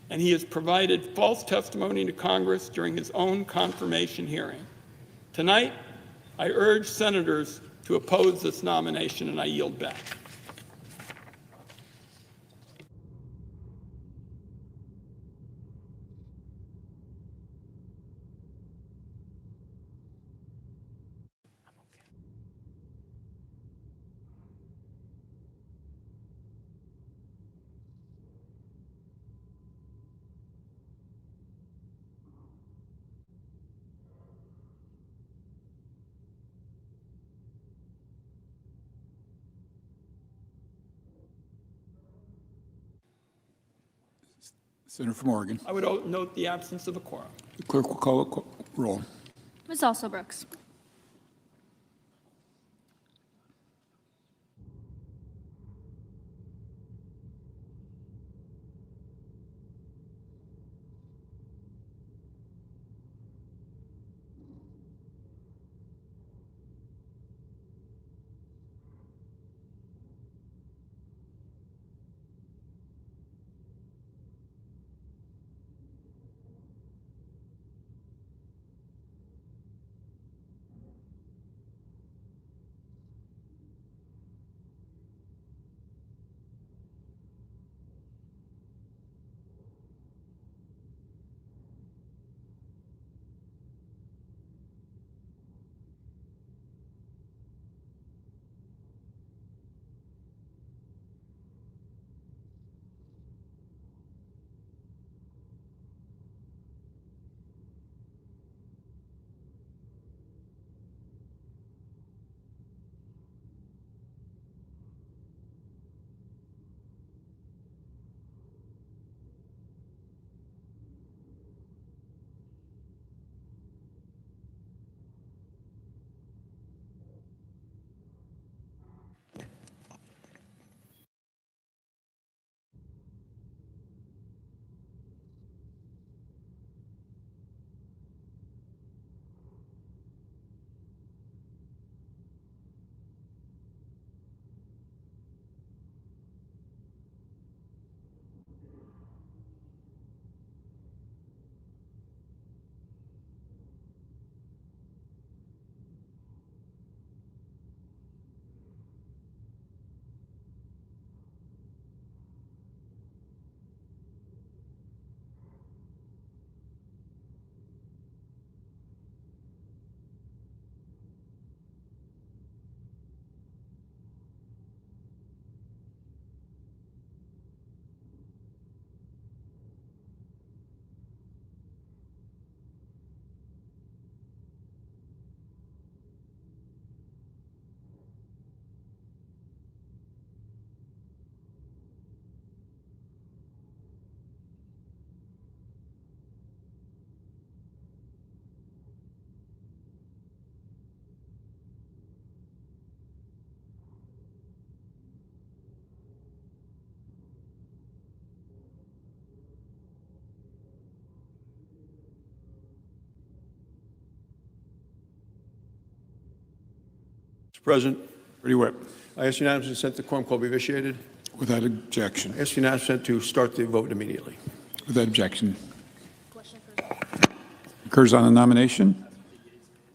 And he has provided false testimony to Congress during his own confirmation hearing. Tonight, I urge senators to oppose this nomination, and I yield back. Senator from Oregon. I would note the absence of a quorum. The clerk will call a roll. Ms. Alsobrooks. Mr. President, Ready, Whip. I ask unanimous consent the quorum call be vitiated. Without objection. I ask unanimous consent to start the vote immediately. Without objection. Occurs on the nomination.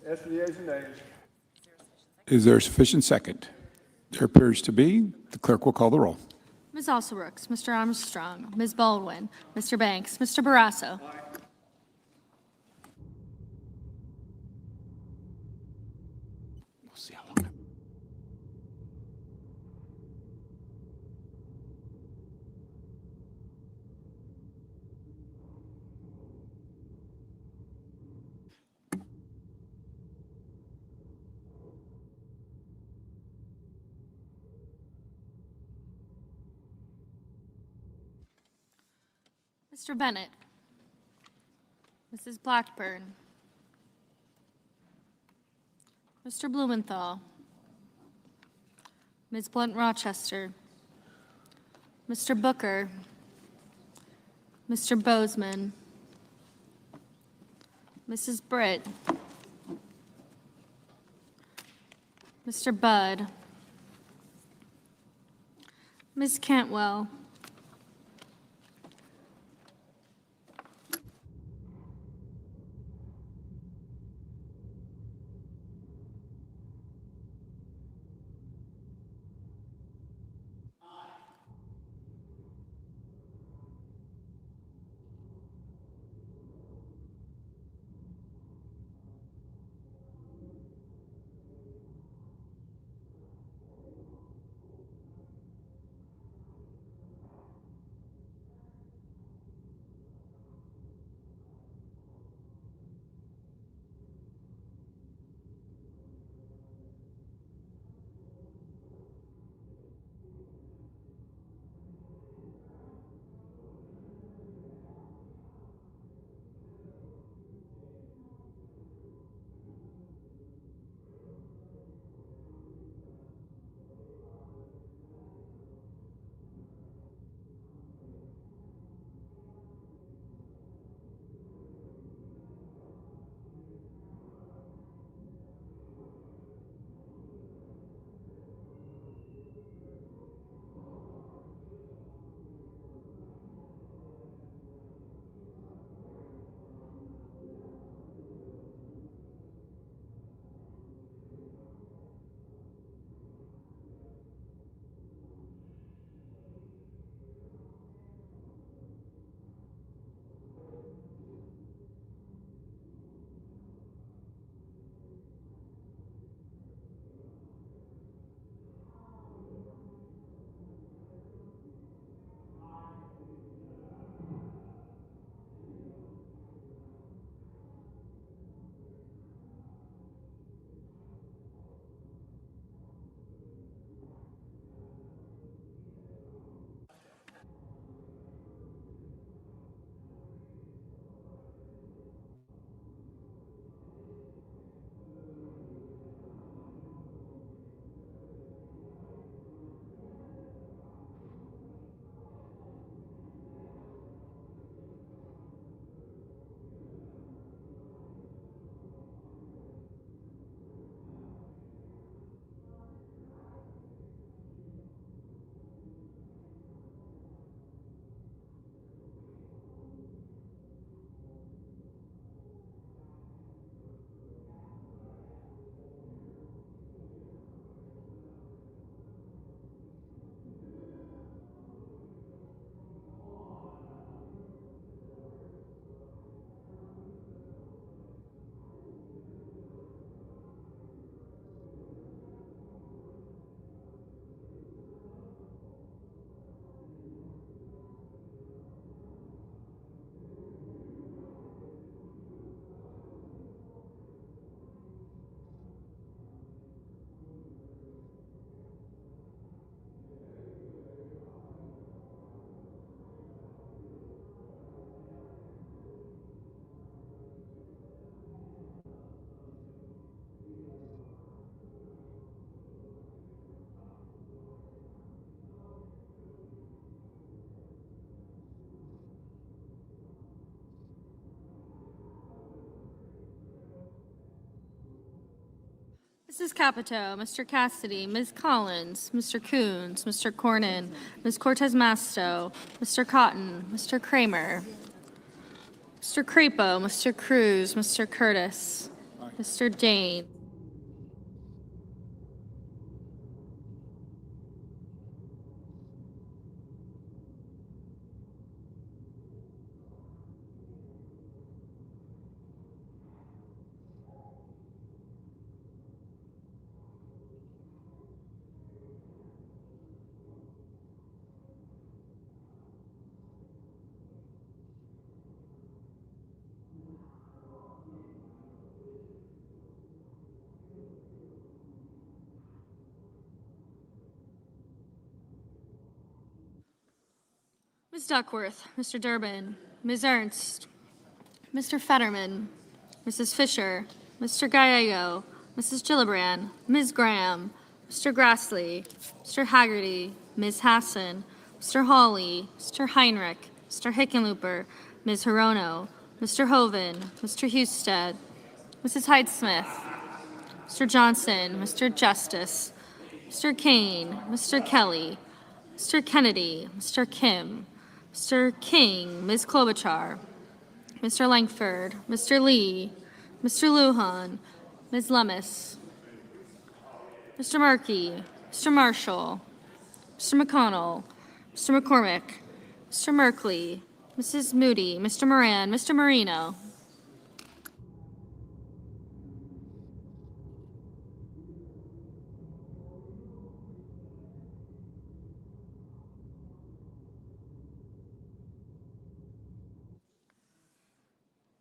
As for the ayes and nays. Is there a sufficient second? There appears to be. The clerk will call the roll. Ms. Alsobrooks, Mr. Armstrong, Ms. Baldwin, Mr. Banks, Mr. Barrasso. We'll see how long. Mr. Bennett, Mrs. Blackburn, Mr. Blumenthal, Ms. Blunt Rochester, Mr. Booker, Mr. Bozeman, Mrs. Britt, Mr. Budd, Ms. Cantwell, Mrs. Capito, Mr. Cassidy, Ms. Collins, Mr. Coons, Mr. Cornyn, Ms. Cortez Masto, Mr. Cotton, Mr. Kramer, Mr. Crapo, Mr. Cruz, Mr. Curtis, Mr. Dane, Ms. Duckworth, Mr. Durbin, Ms. Ernst, Mr. Fetterman, Mrs. Fisher, Mr. Gallego, Mrs. Gillibrand, Ms. Graham, Mr. Grassley, Mr. Haggerty, Ms. Hassan, Mr. Hawley, Mr. Heinrich, Mr. Hickenlooper, Ms. Hirono, Mr. Hoven, Mr. Husted, Mrs. Hyde-Smith, Mr. Johnson, Mr. Justice, Mr. Kane, Mr. Kelly, Mr. Kennedy, Mr. Kim, Mr. King, Ms. Klobuchar, Mr. Langford, Mr. Lee, Mr. Lujan, Ms. Lummis, Mr. Markey, Mr. Marshall, Mr. McConnell, Mr. McCormick, Mr. Merkley, Mrs. Moody, Mr. Moran, Mr. Marino.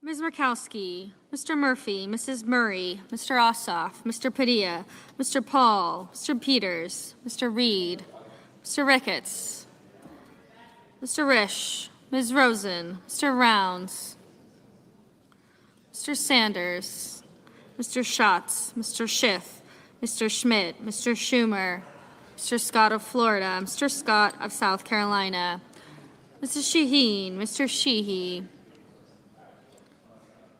Ms. Murkowski, Mr. Murphy, Mrs. Murray, Mr. Ossoff, Mr. Padilla, Mr. Paul, Mr. Peters, Mr. Reed, Mr. Ricketts, Mr. Risch, Ms. Rosen, Mr. Rounds, Mr. Sanders, Mr. Schatz, Mr. Schiff, Mr. Schmidt, Mr. Schumer, Mr. Scott of Florida, Mr. Scott of South Carolina, Mrs. Shaheen, Mr. Sheehy,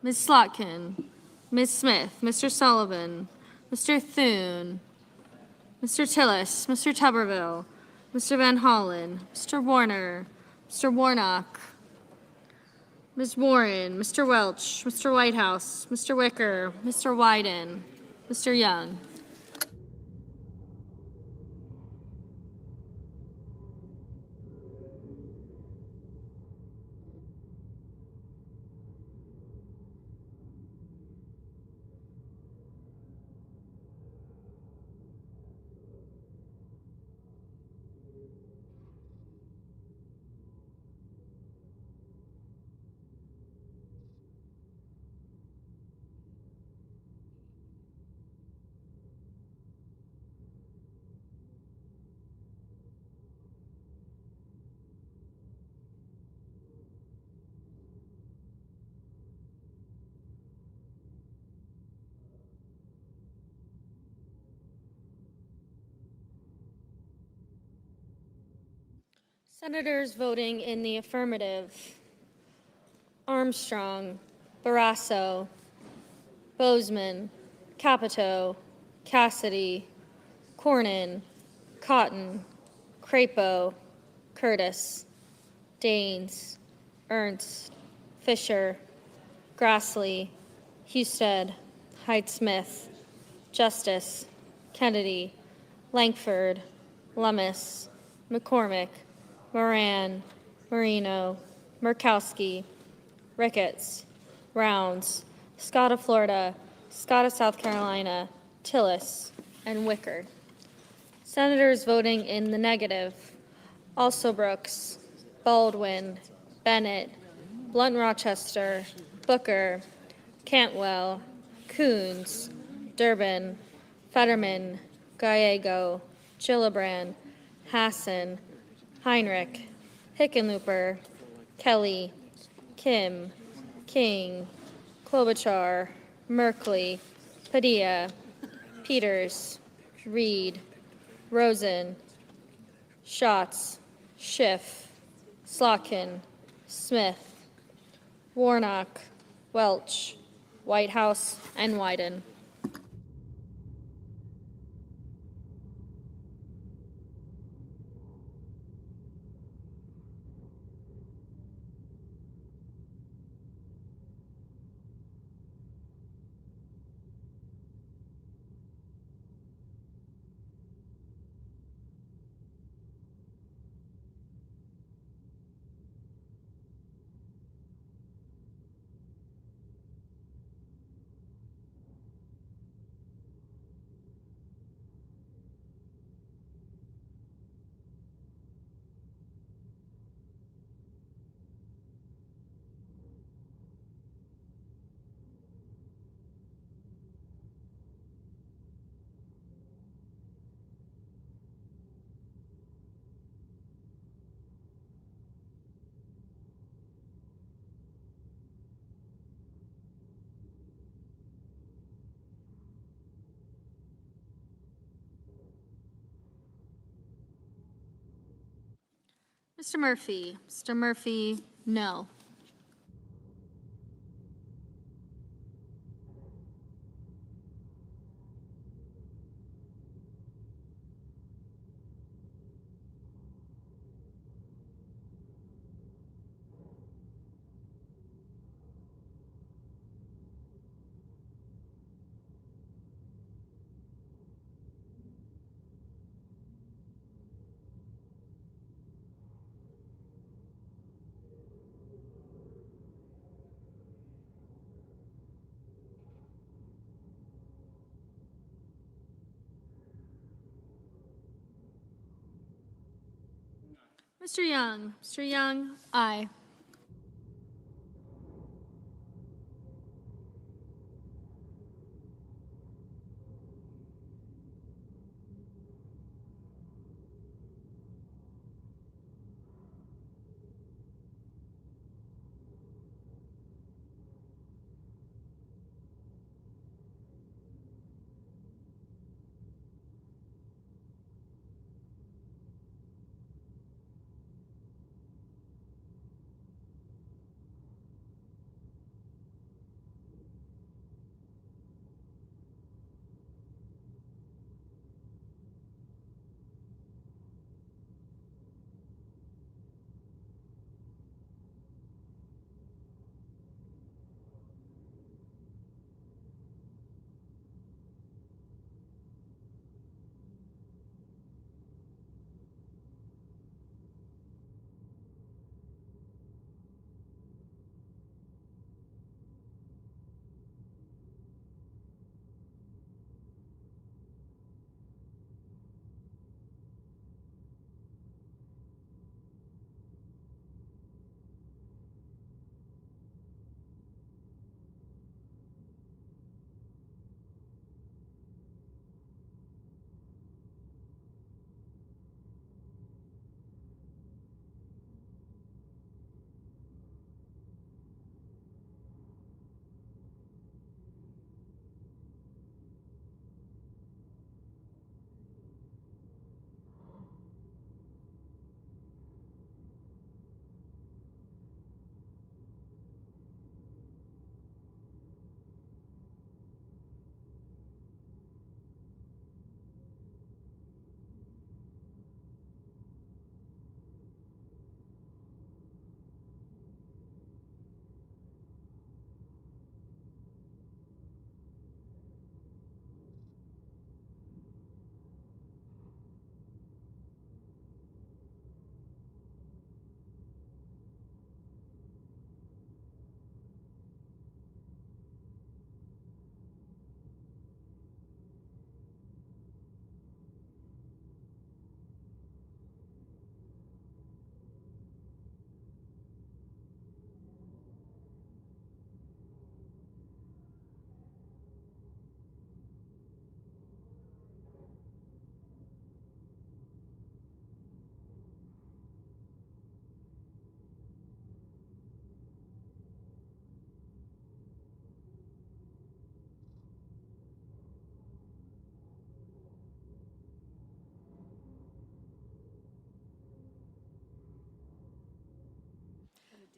Ms. Slotkin, Ms. Smith, Mr. Sullivan, Mr. Thune, Mr. Tillis, Mr. Tuberville, Mr. Van Hollen, Mr. Warner, Mr. Warnock, Ms. Warren, Mr. Welch, Mr. Whitehouse, Mr. Wicker, Mr. Wyden, Mr. Young. Senators voting in the affirmative: Armstrong, Barrasso, Bozeman, Capito, Cassidy, Cornyn, Cotton, Crapo, Curtis, Daines, Ernst, Fisher, Grassley, Husted, Hyde-Smith, Justice, Kennedy, Langford, Lummis, McCormick, Moran, Marino, Murkowski, Ricketts, Rounds, Scott of Florida, Scott of South Carolina, Tillis, and Wicker. Senators voting in the negative: Alsobrooks, Baldwin, Bennett, Blunt Rochester, Booker, Cantwell, Coons, Durbin, Fetterman, Gallego, Gillibrand, Hassan, Heinrich, Hickenlooper, Kelly, Kim, King, Klobuchar, Merkley, Padilla, Peters, Reed, Rosen, Schatz, Schiff, Slotkin, Smith, Warnock, Welch, Whitehouse, and Wyden. Mr. Murphy. Mr. Murphy, no. Mr. Young. Mr. Young, aye.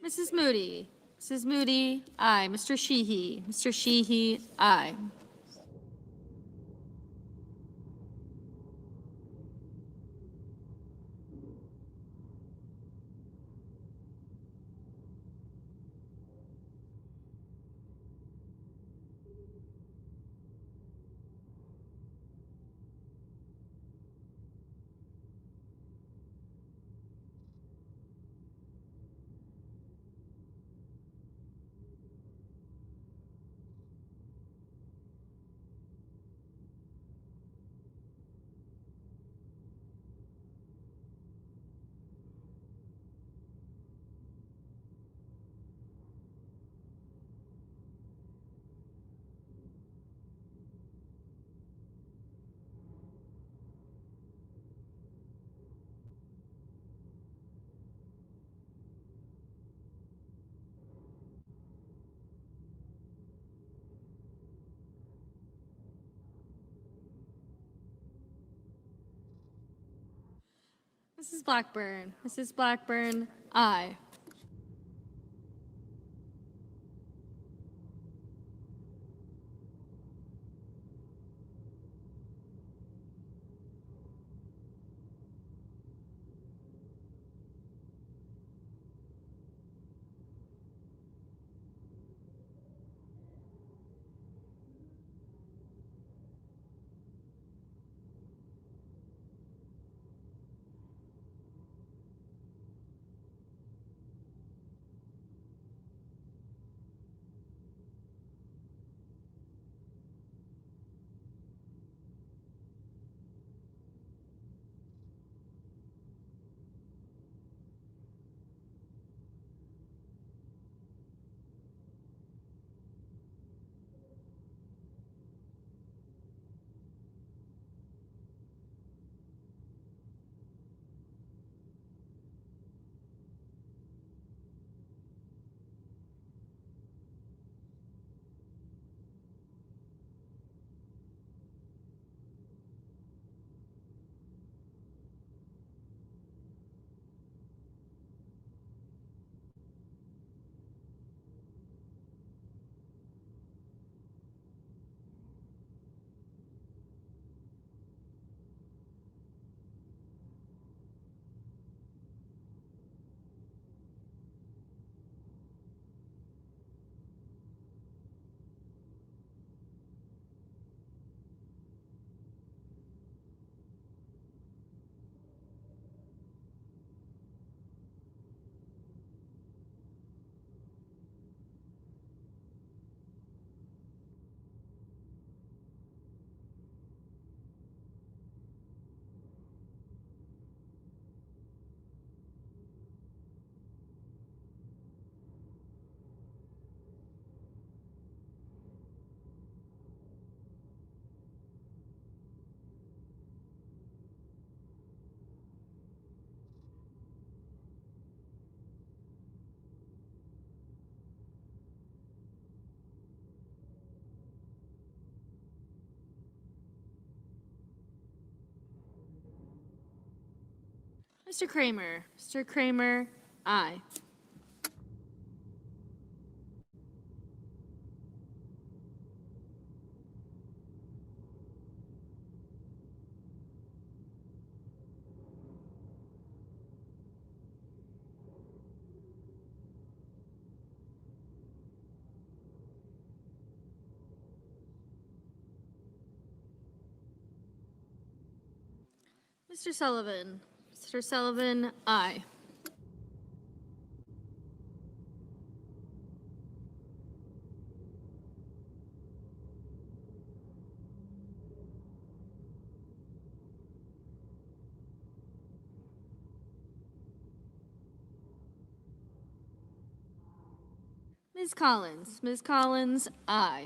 Mrs. Moody. Mrs. Moody, aye. Mr. Sheehy. Mr. Sheehy, aye. Mrs. Blackburn. Mrs. Blackburn, aye. Mr. Kramer. Mr. Kramer, aye. Mr. Sullivan. Mr. Sullivan, aye. Ms. Collins. Ms. Collins, aye.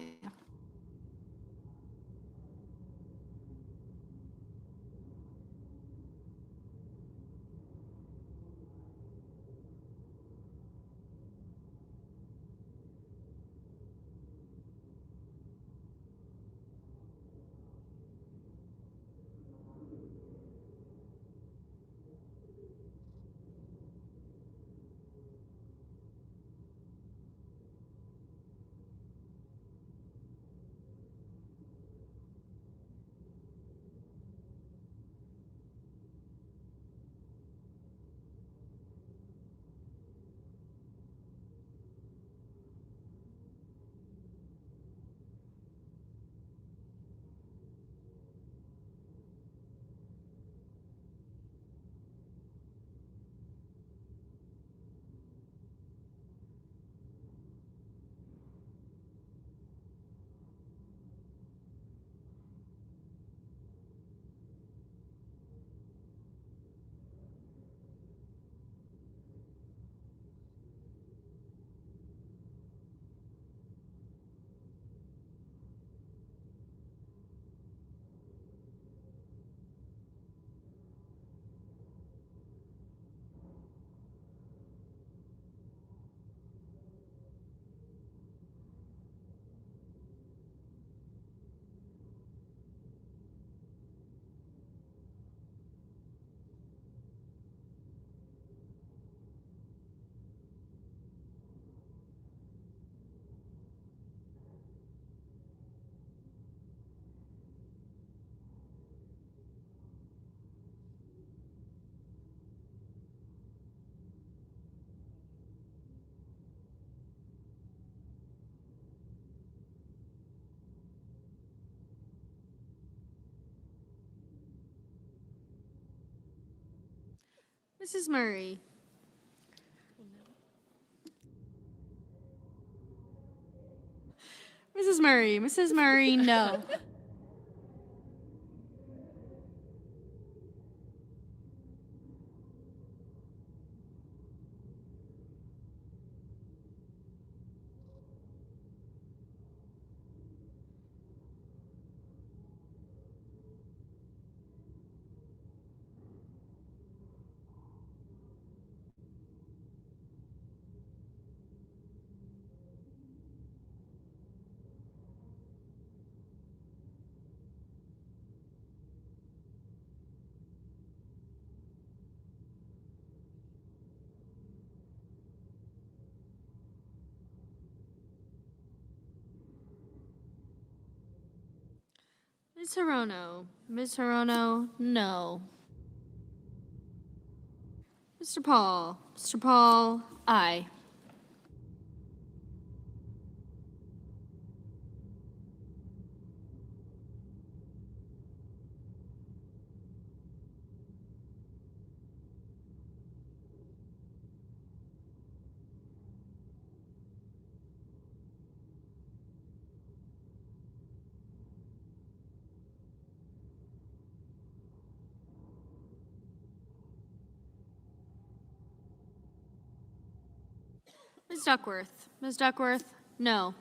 Mrs. Murray. Mrs. Murray, no. Ms. Hirono. Ms. Hirono, no. Mr. Paul. Mr. Paul, aye. Ms. Duckworth. Ms. Duckworth, no.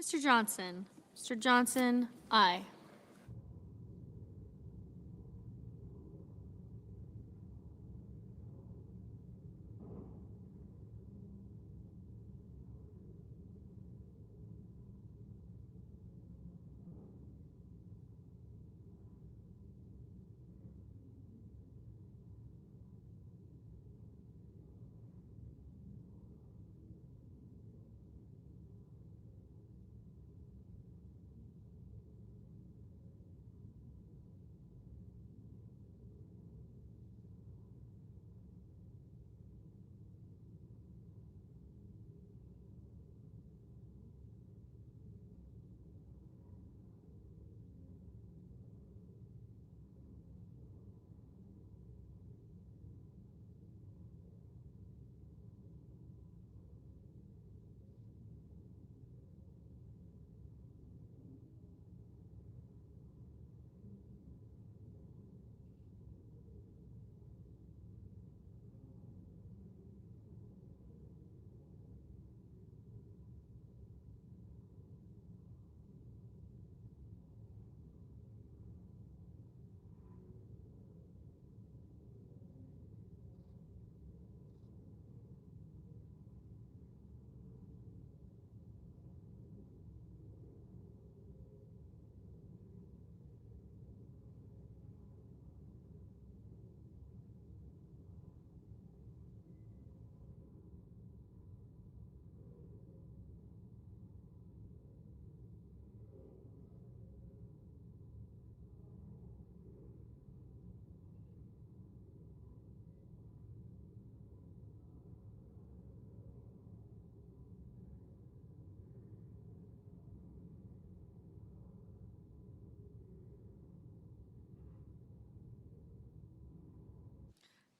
Mr. Johnson. Mr. Johnson, aye.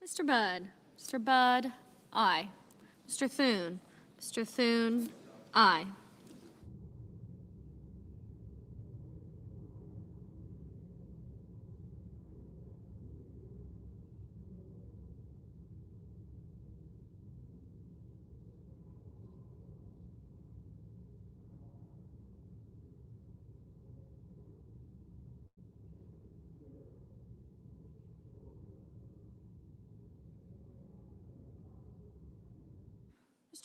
Mr. Budd. Mr. Budd, aye. Mr. Thune. Mr. Thune, aye.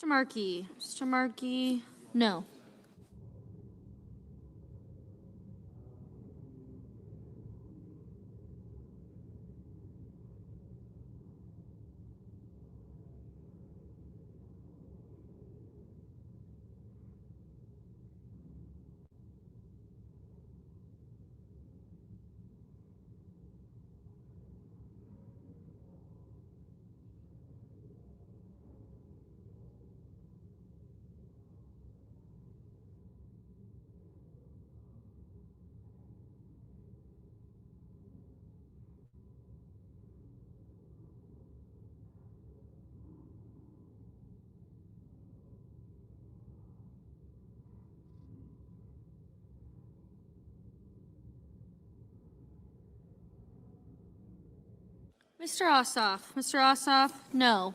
Mr. Markey. Mr. Markey, no. Mr. Ossoff. Mr. Ossoff, no.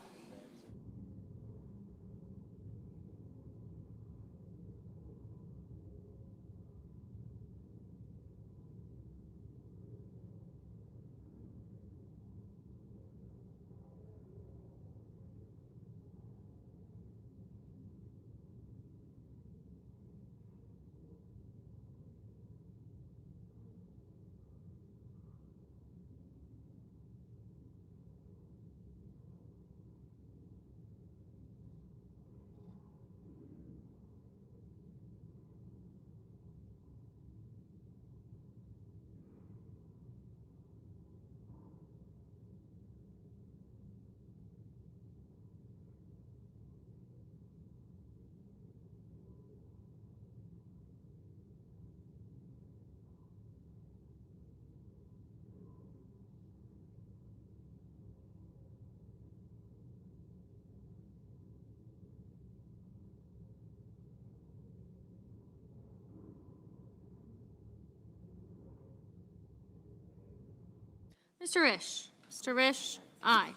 Mr. Risch. Mr. Risch, aye.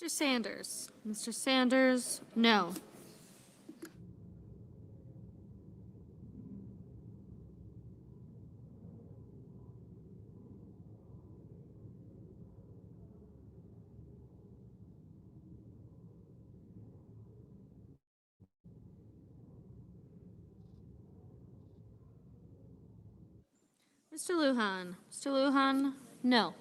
Mr. Sanders. Mr. Sanders, no. Mr. Lujan. Mr. Lujan, no.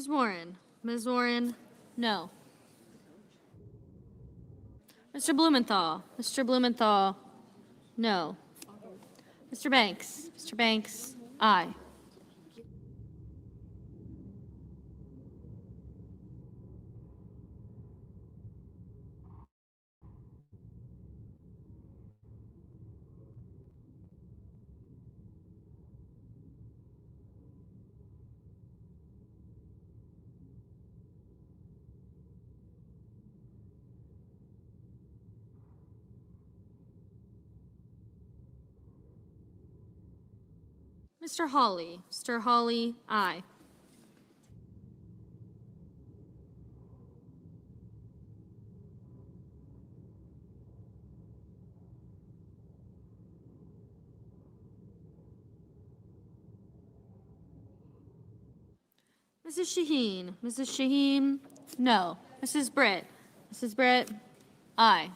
Ms. Warren. Ms. Warren, no. Mr. Blumenthal. Mr. Blumenthal, no. Mr. Banks. Mr. Banks, aye. Mr. Hawley. Mr. Hawley, aye. Mrs. Shaheen. Mrs. Shaheen, no. Mrs. Britt. Mrs. Britt, aye.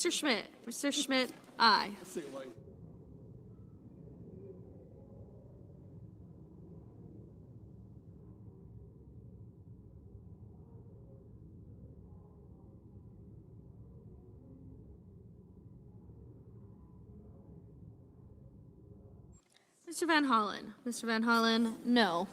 Mr. Schmidt. Mr. Schmidt, aye. Mr. Van Hollen. Mr. Van Hollen, no.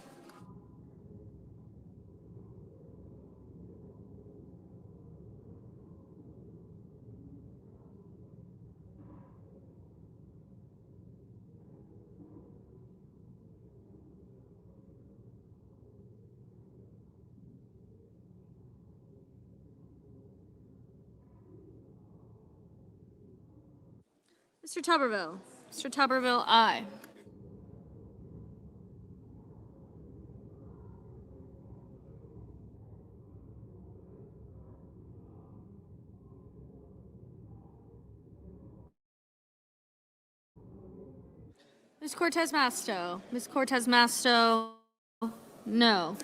Mr. Tuberville. Mr. Tuberville, aye. Ms. Cortez Masto. Ms. Cortez Masto, no.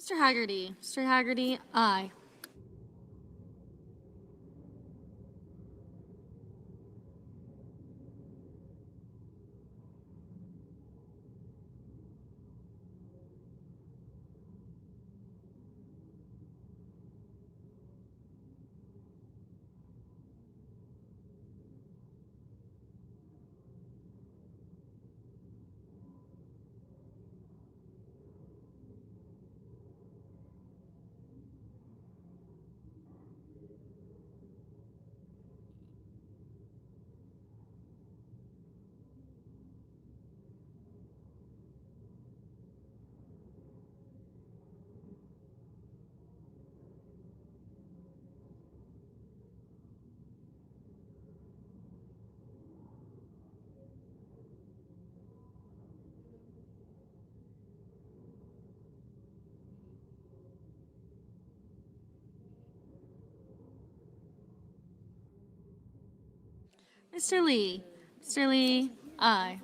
Mr. Haggerty. Mr. Haggerty, aye. Mr. Lee. Mr. Lee, aye.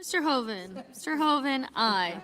Mr. Hoven. Mr. Hoven, aye.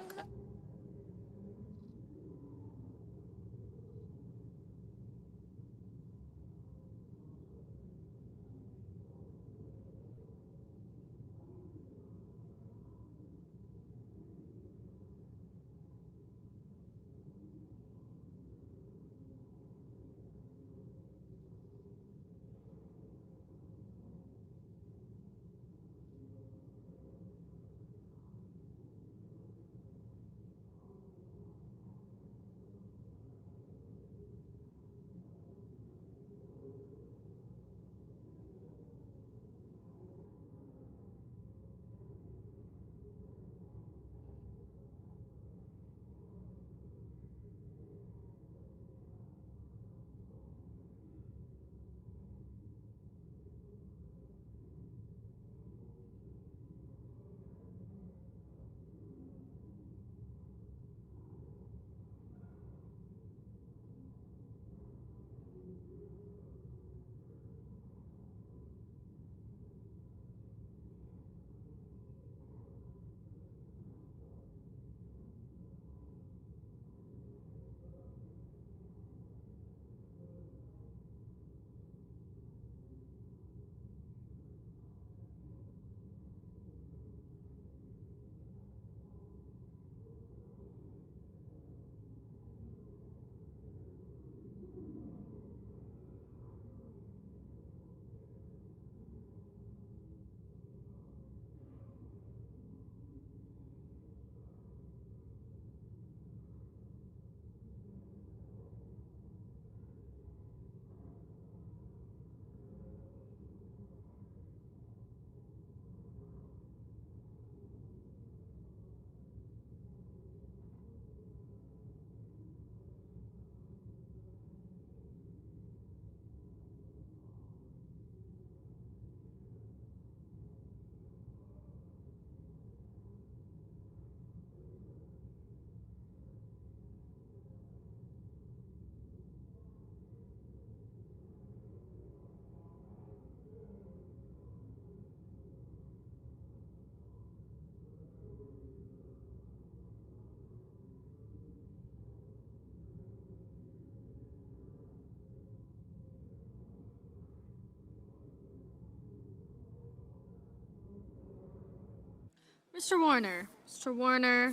Mr. Warner. Mr. Warner,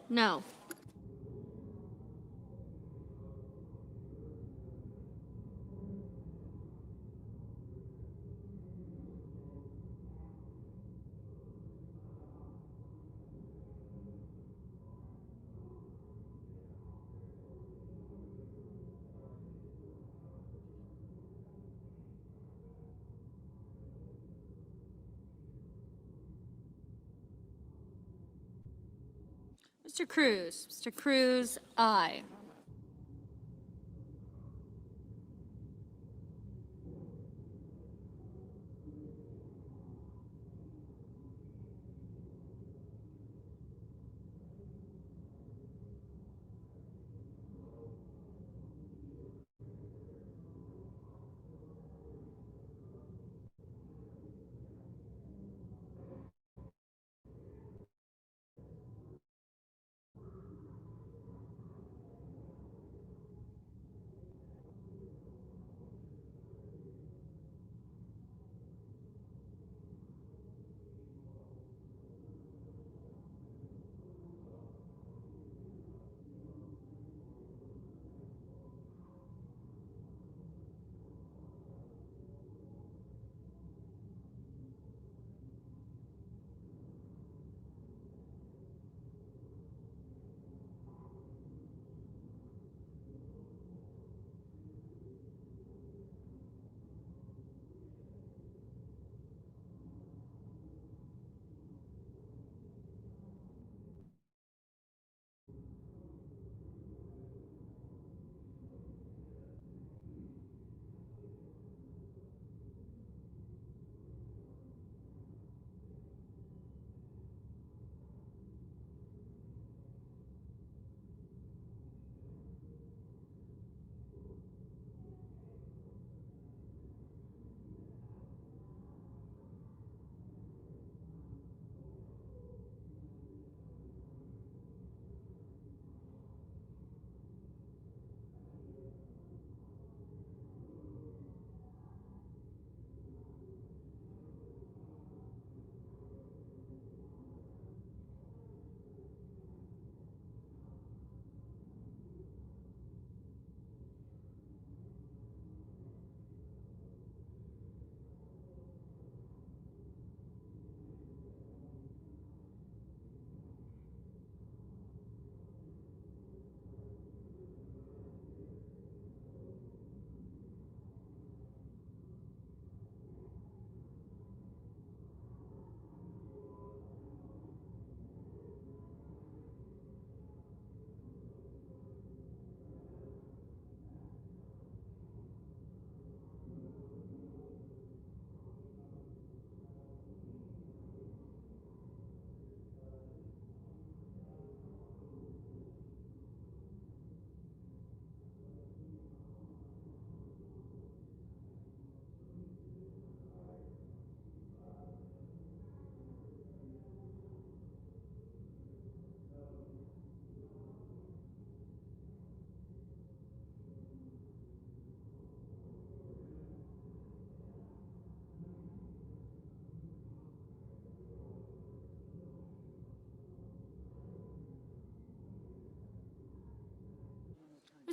no. Mr. Cruz. Mr. Cruz, aye.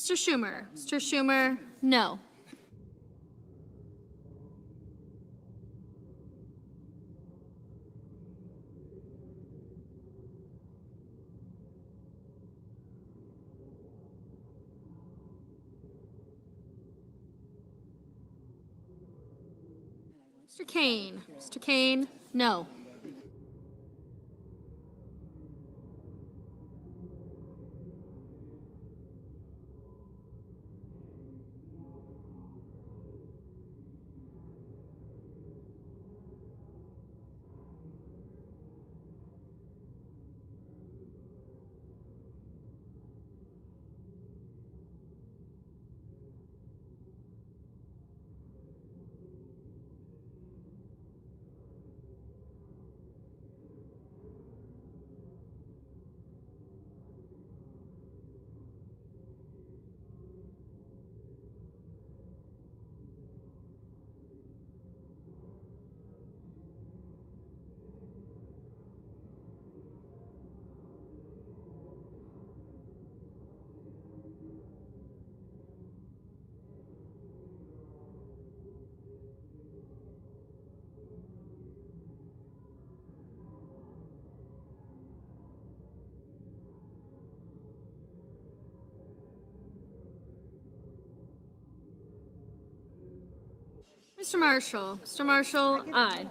Mr. Schumer. Mr. Schumer, no. Mr. Kane. Mr. Kane, no. Mr. Marshall. Mr. Marshall, aye.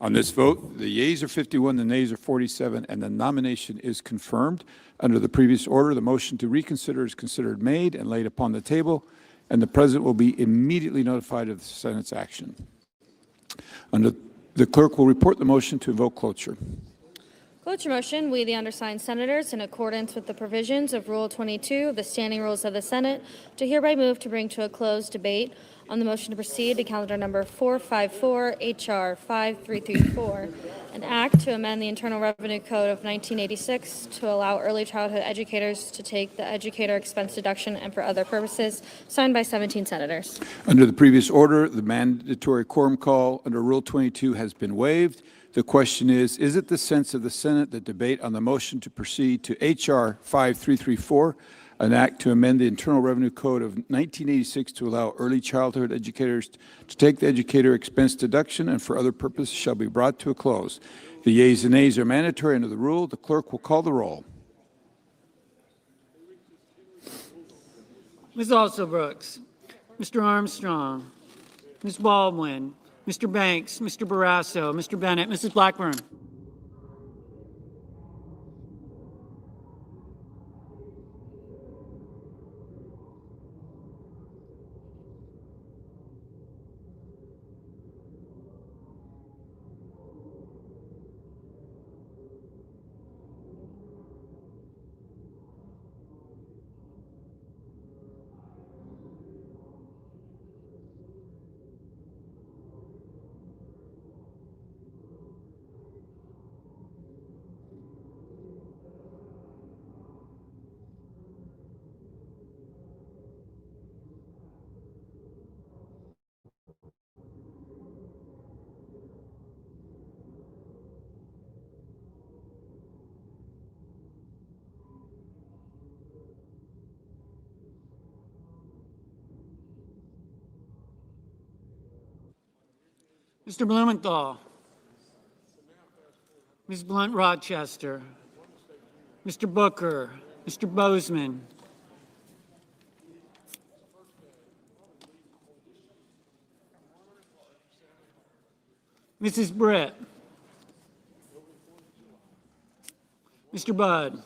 On this vote, the yeas are 51, the nays are 47, and the nomination is confirmed. Under the previous order, the motion to reconsider is considered made and laid upon the table, and the President will be immediately notified of the Senate's action. The clerk will report the motion to invoke cloture. Cloture motion, we, the undersigned senators, in accordance with the provisions of Rule 22 of the Standing Rules of the Senate, do hereby move to bring to a closed debate on the motion to proceed to calendar number 454, H.R. 5334, an act to amend the Internal Revenue Code of 1986 to allow early childhood educators to take the educator expense deduction and for other purposes, signed by 17 senators. Under the previous order, the mandatory quorum call under Rule 22 has been waived. The question is it the sense of the Senate that debate on the motion to proceed to H.R. 5334, an act to amend the Internal Revenue Code of 1986 to allow early childhood educators to take the educator expense deduction and for other purposes shall be brought to a close? The yeas and nays are mandatory under the rule. The clerk will call the roll. Ms. Alsobrooks, Mr. Armstrong, Ms. Baldwin, Mr. Banks, Mr. Barrasso, Mr. Bennett, Mrs. Blackburn. Mr. Blumenthal, Ms. Blunt Rochester, Mr. Booker, Mr. Bozeman, Mrs. Britt, Mr. Budd,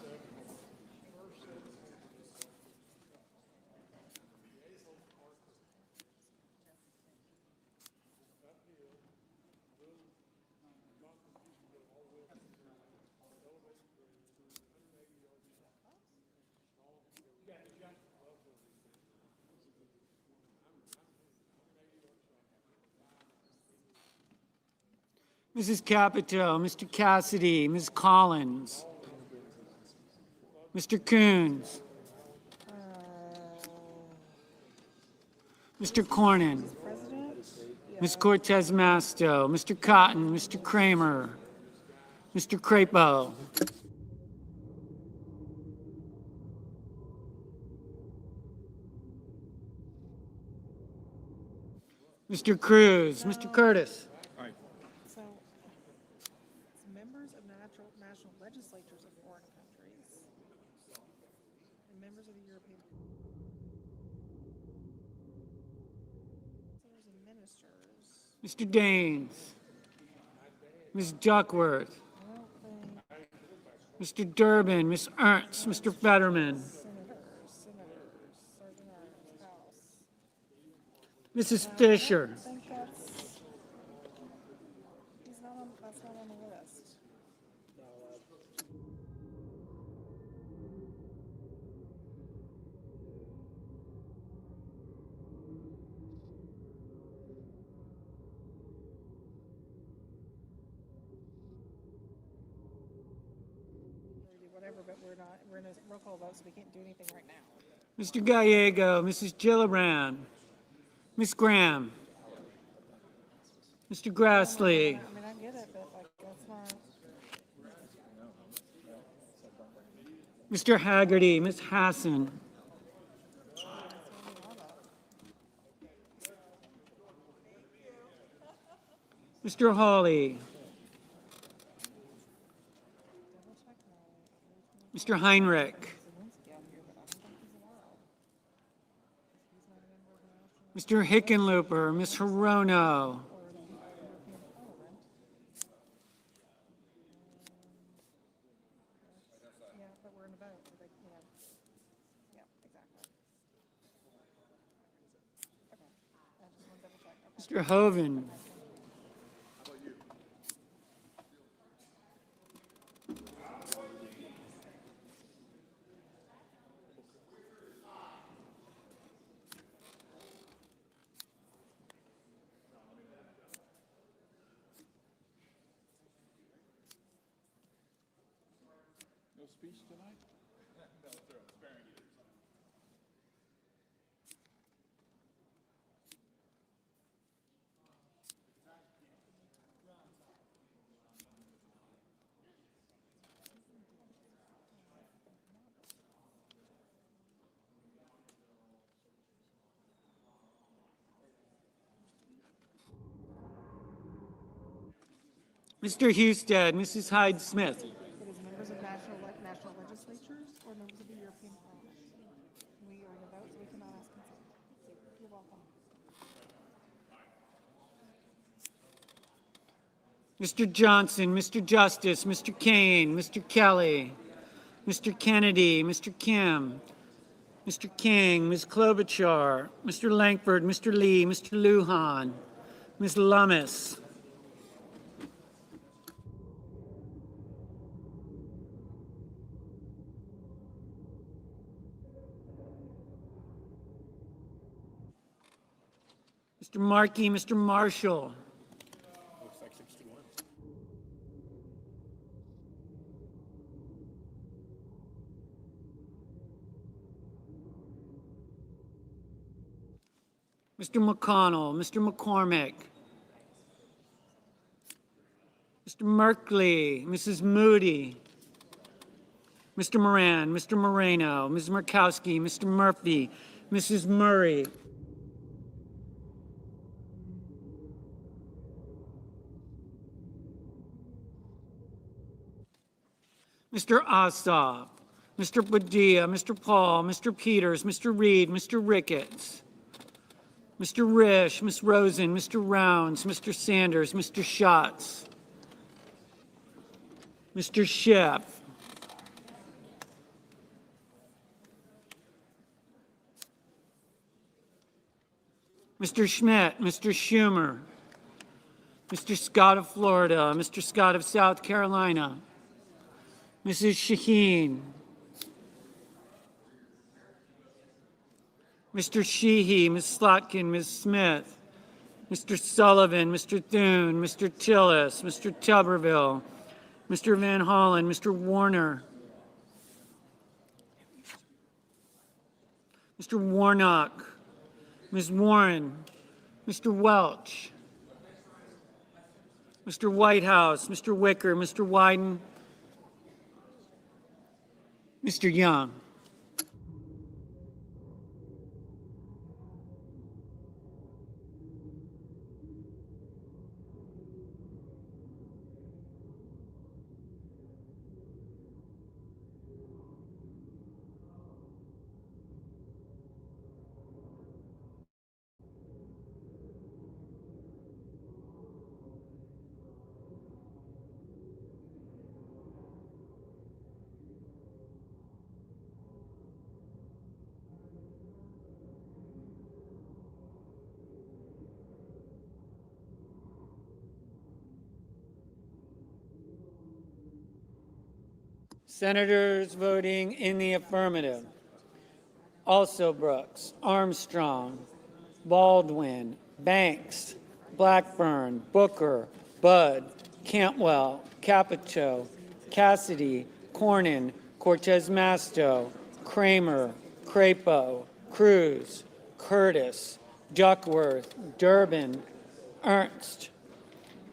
Mrs. Capito, Mr. Cassidy, Ms. Collins, Mr. Coons, Mr. Cornyn, Ms. Cortez Masto, Mr. Cotton, Mr. Kramer, Mr. Crapo, Mr. Cruz, Mr. Curtis. So, members of national legislatures of foreign countries and members of the European senators and ministers. Mr. Daines, Ms. Duckworth, Mr. Durbin, Ms. Ernst, Mr. Fetterman, Sergeant Arms, House. Mrs. Fisher, I think that's not on the list. Whatever, but we're in a roll call vote, so we can't do anything right now. Mr. Gallego, Mrs. Gillibrand, Ms. Graham, Mr. Grassley, I mean, I get it, but like, that's not. Mr. Haggerty, Ms. Hassan. Mr. Hawley. Mr. Heinrich. Mr. Hickenlooper, Ms. Hirono. Yeah, but we're in a vote, so they, yeah, exactly. Okay, I just want to double check, okay. Mr. Hoven. No speech tonight? Mr. Husted, Mrs. Hyde Smith. It is members of national legislatures or members of the European Parliament. We are in a vote, so we cannot ask consent. You're welcome. Mr. Johnson, Mr. Justice, Mr. Kane, Mr. Kelly, Mr. Kennedy, Mr. Kim, Mr. King, Ms. Klobuchar, Mr. Langford, Mr. Lee, Mr. Lujan, Ms. Lummis. Mr. Markey, Mr. Marshall. Looks like 61. Mr. McConnell, Mr. McCormick, Mr. Merkley, Mrs. Moody, Mr. Moran, Mr. Moreno, Ms. Murkowski, Mr. Murphy, Mrs. Murray, Mr. Ossoff, Mr. Padilla, Mr. Paul, Mr. Peters, Mr. Reed, Mr. Ricketts, Mr. Risch, Ms. Rosen, Mr. Rounds, Mr. Sanders, Mr. Schatz, Mr. Shipp, Mr. Schmidt, Mr. Schumer, Mr. Scott of Florida, Mr. Scott of South Carolina, Mrs. Shaheen, Mr. Sheehy, Ms. Slotkin, Ms. Smith, Mr. Sullivan, Mr. Thune, Mr. Tillis, Mr. Tuberville, Mr. Van Hollen, Mr. Warner, Mr. Warnock, Ms. Warren, Mr. Welch, Mr. Whitehouse, Mr. Wicker, Mr. Wyden, Mr. Young. Senators voting in the affirmative: Also Brooks, Armstrong, Baldwin, Banks, Blackburn, Booker, Budd, Cantwell, Capito, Cassidy, Cornyn, Cortez Masto, Kramer, Crapo, Cruz, Curtis, Duckworth, Durbin, Ernst,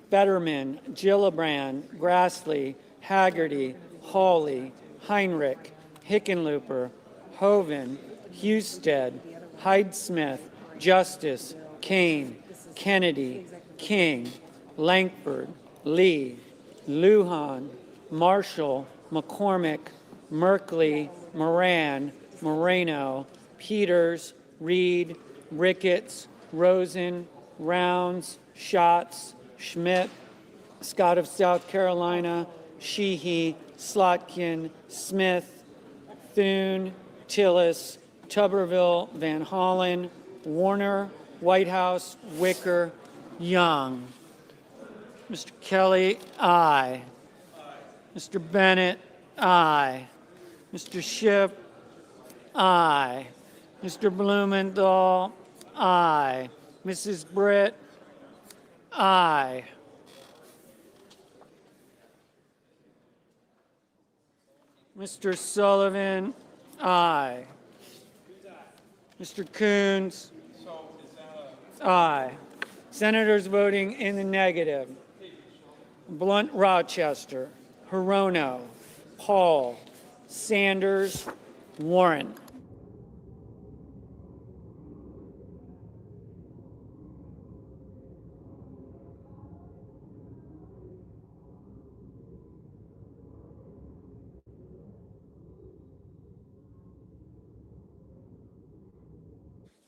Fetterman, Gillibrand, Grassley, Haggerty, Hawley, Heinrich, Hickenlooper, Hoven, Husted, Hyde-Smith, Justice, Kane, Kennedy, King, Langford, Lee, Lujan, Marshall, McCormick, Merkley, Moran, Moreno, Peters, Reed, Ricketts, Rosen, Rounds, Schatz, Schmidt, Scott of South Carolina, Sheehy, Slotkin, Smith, Thune, Tillis, Tuberville, Van Hollen, Warner, Whitehouse, Wicker, Young. Mr. Kelly, aye. Mr. Bennett, aye. Mr. Schiff, aye. Mr. Blumenthal, aye. Mrs. Britt, aye. Mr. Sullivan, aye. Mr. Coons, aye. Senators voting in the negative: Blunt Rochester, Hirono, Paul, Sanders, Warren.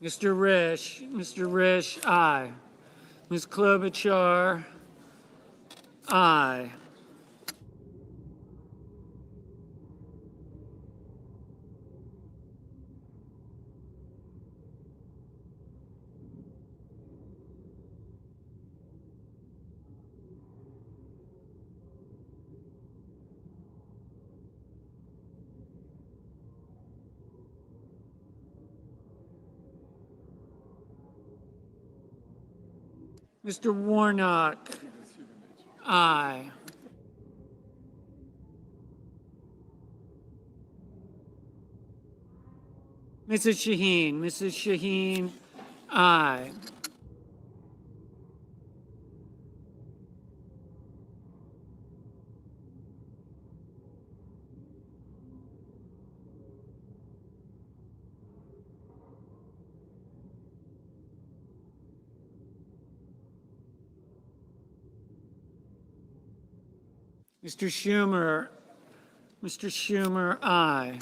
Mr. Risch, aye. Ms. Klobuchar, aye. Mr. Warnock, aye. Mrs. Shaheen, aye. Mr. Schumer, aye.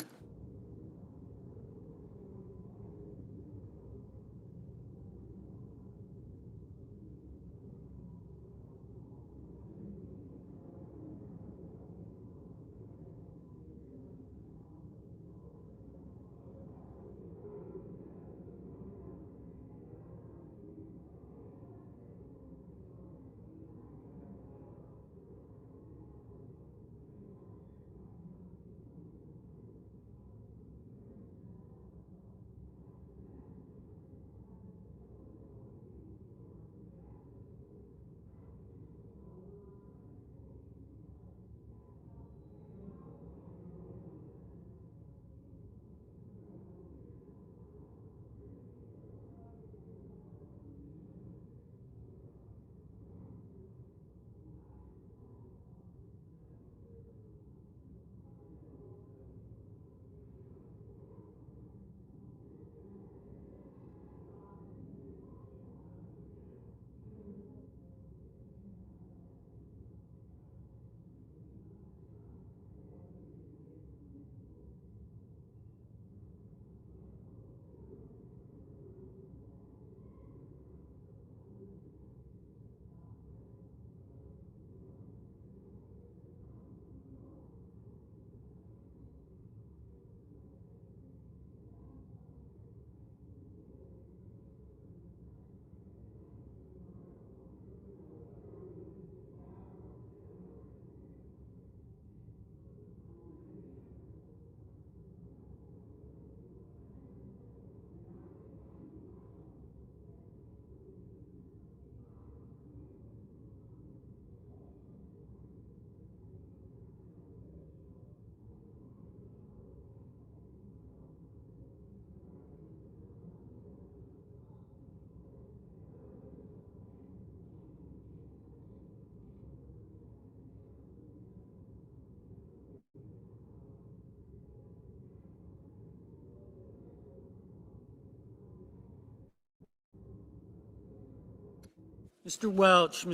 Mr. Welch,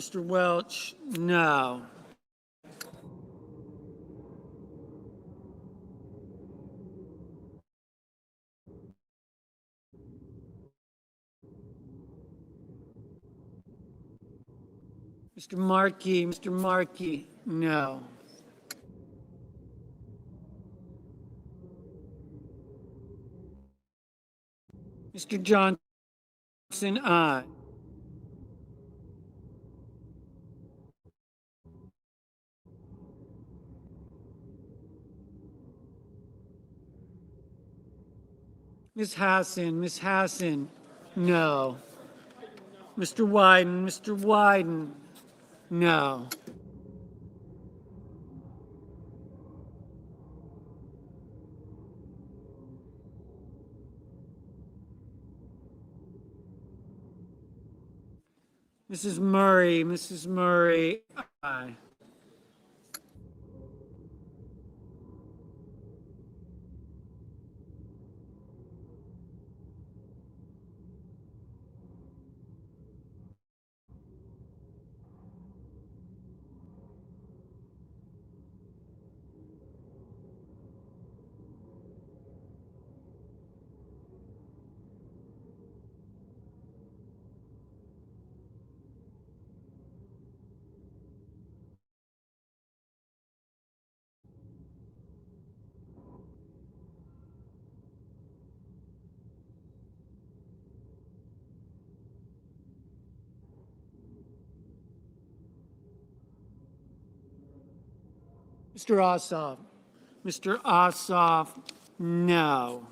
no. Mr. Markey, no. Mr. Johnson, aye. Ms. Hassan, no. Mr. Wyden, no. Mrs. Murray, aye. Mr. Ossoff, no.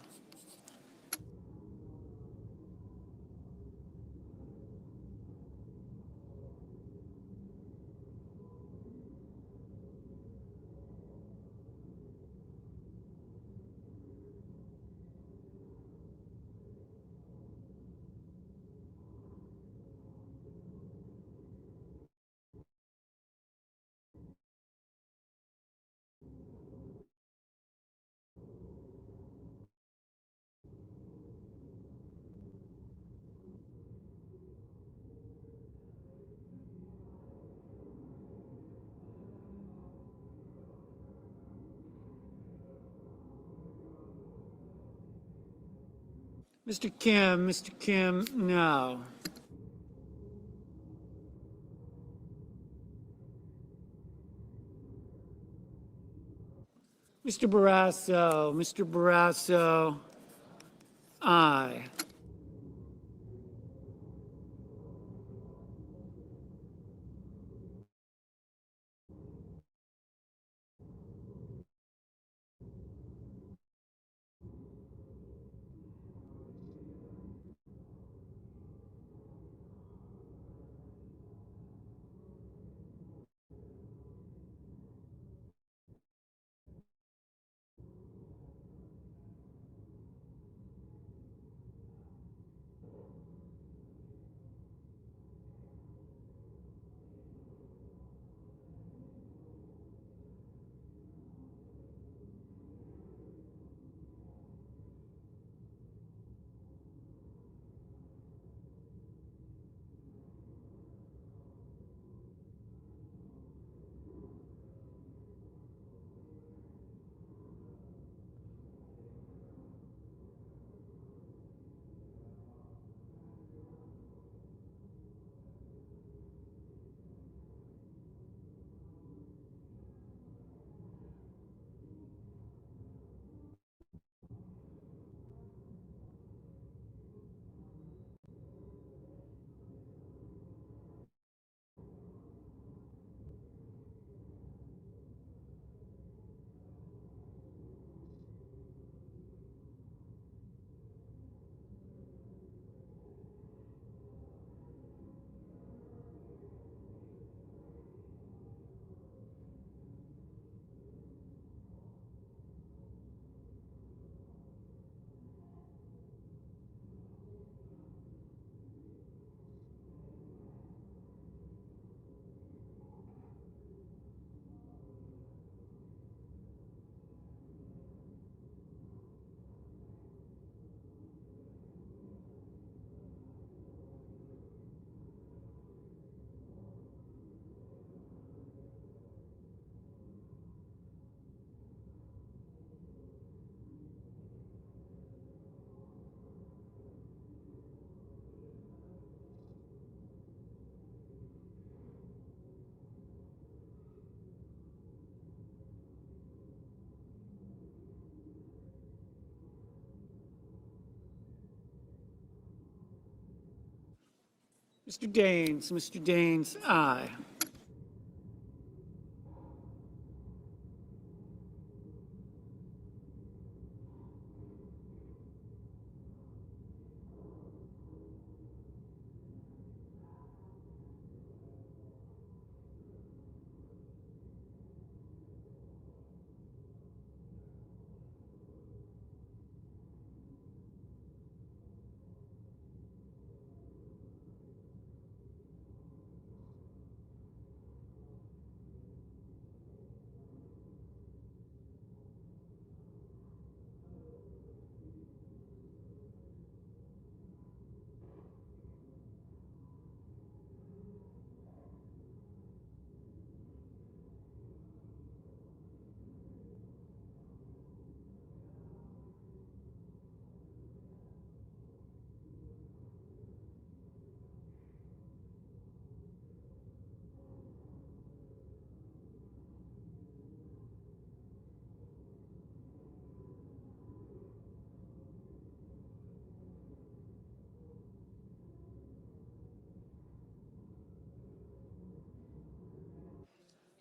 Mr. Kim, no. Mr. Barrasso, aye. Mr. Daines, aye.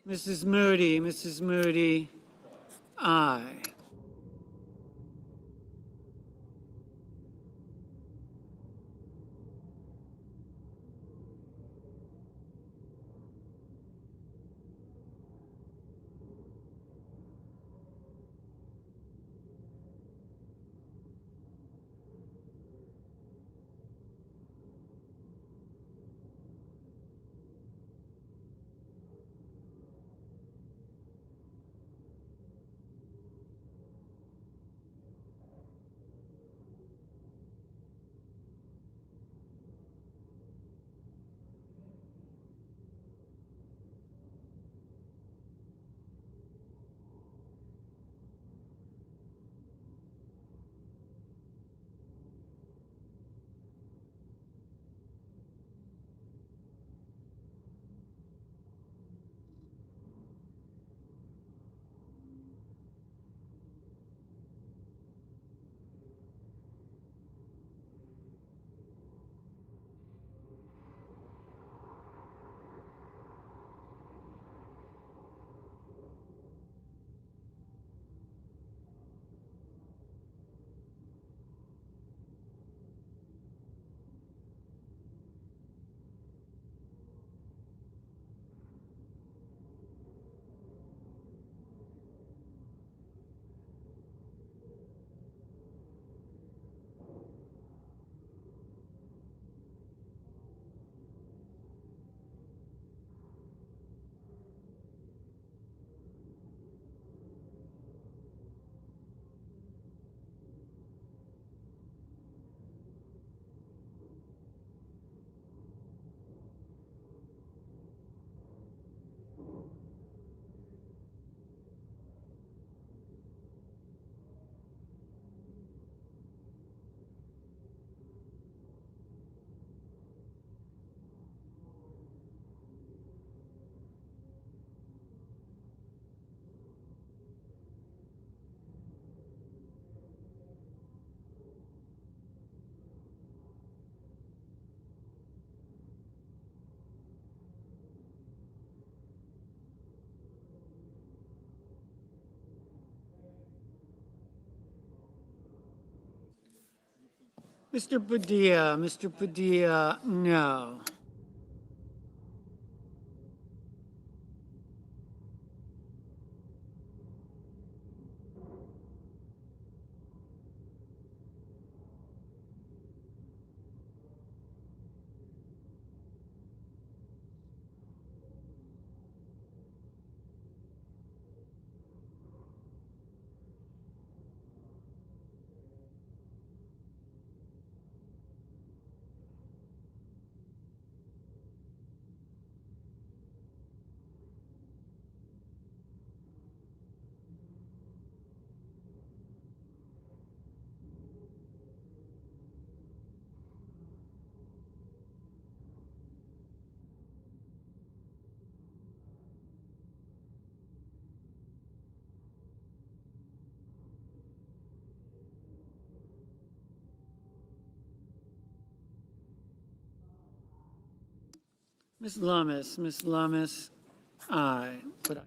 Mrs. Moody, aye. Mr. Padilla, no. Ms. Lummis, aye. Would I-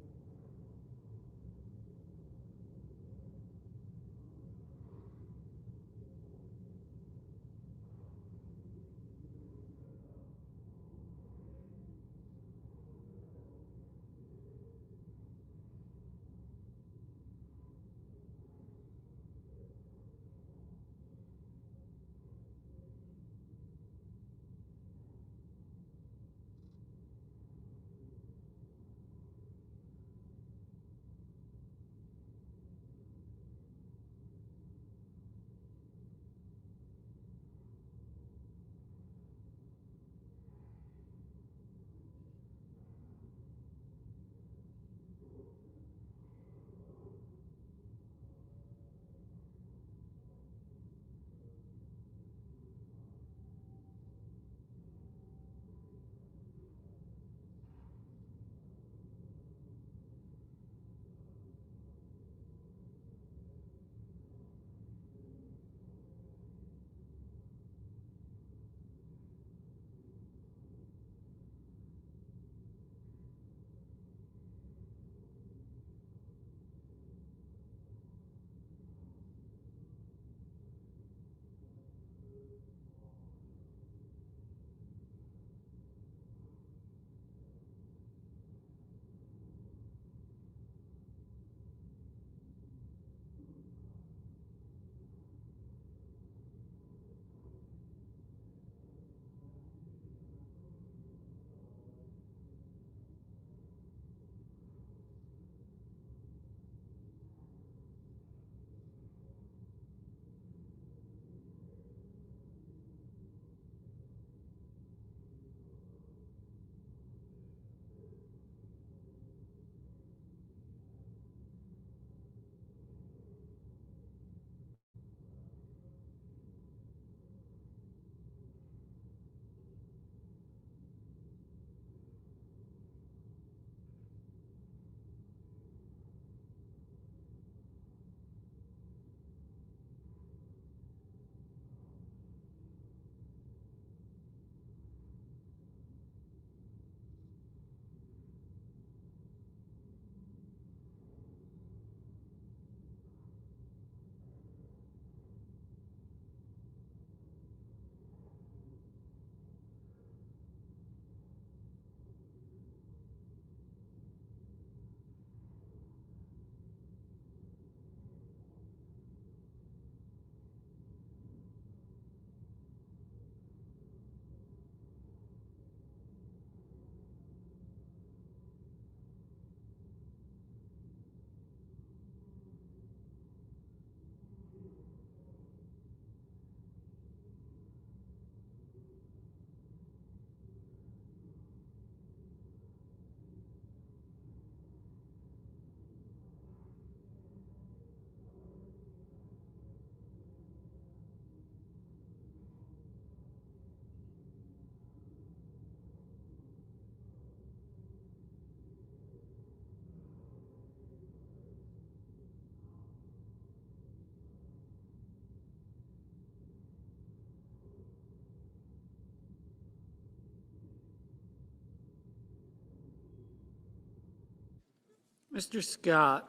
Mr. Scott.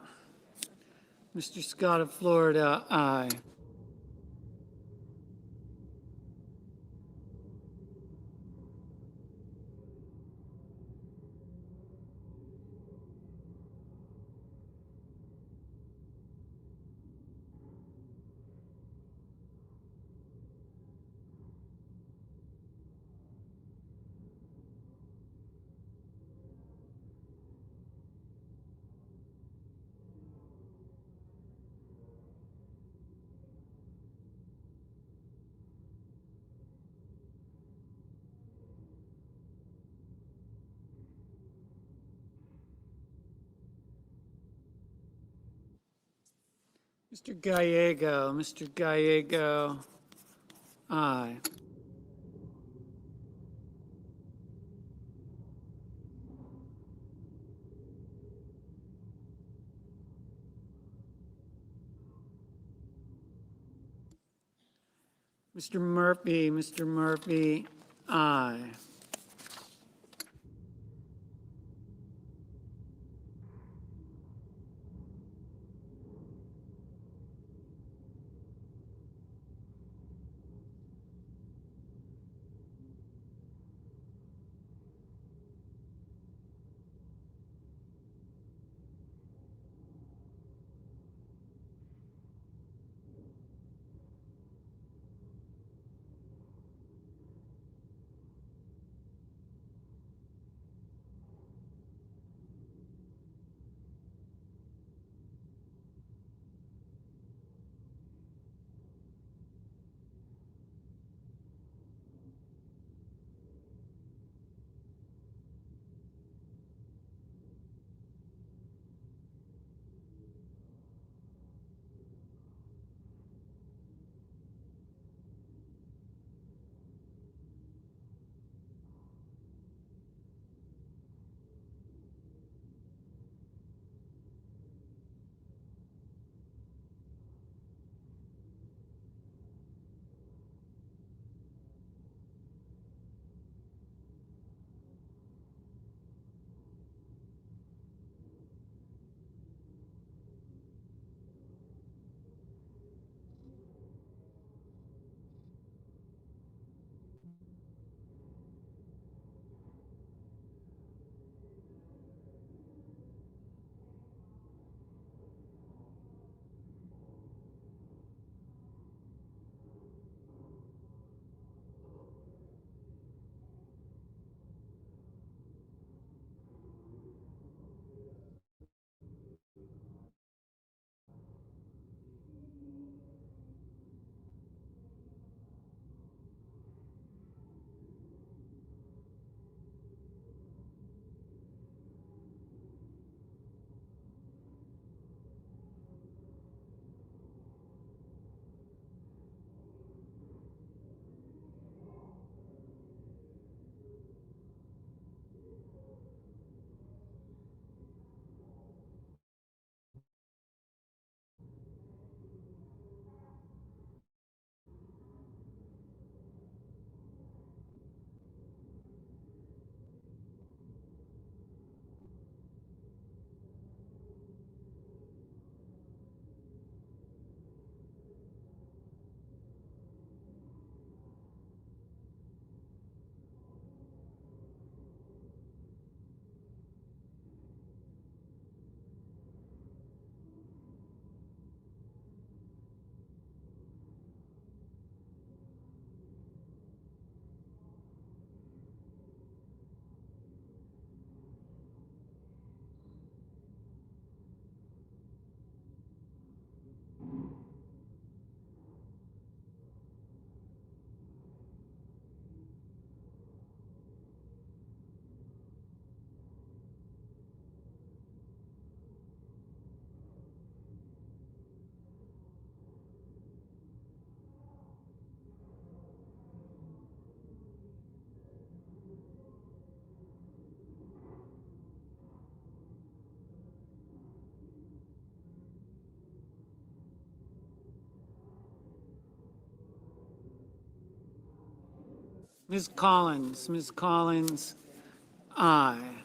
Mr. Scott of Florida, aye. Mr. Gallego, aye. Mr. Murphy, aye. Ms. Collins, aye.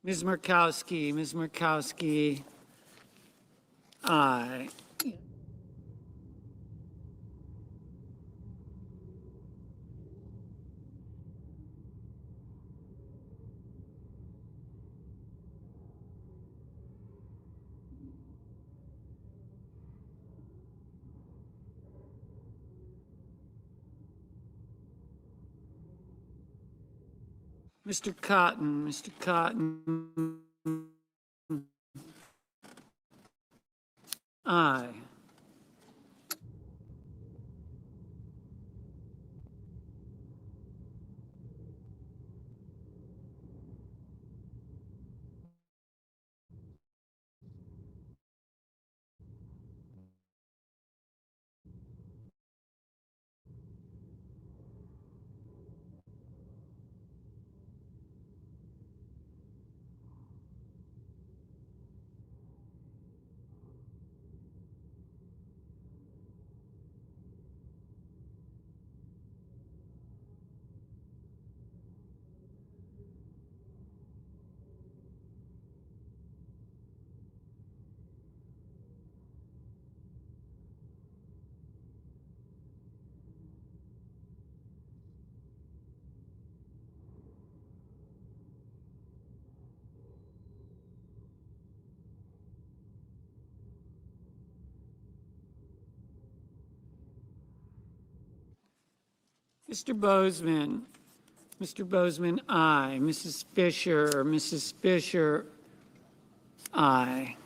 Ms. Murkowski, aye. Mr. Cotton, aye. Mr. Bozeman, aye. Mrs. Fisher, aye.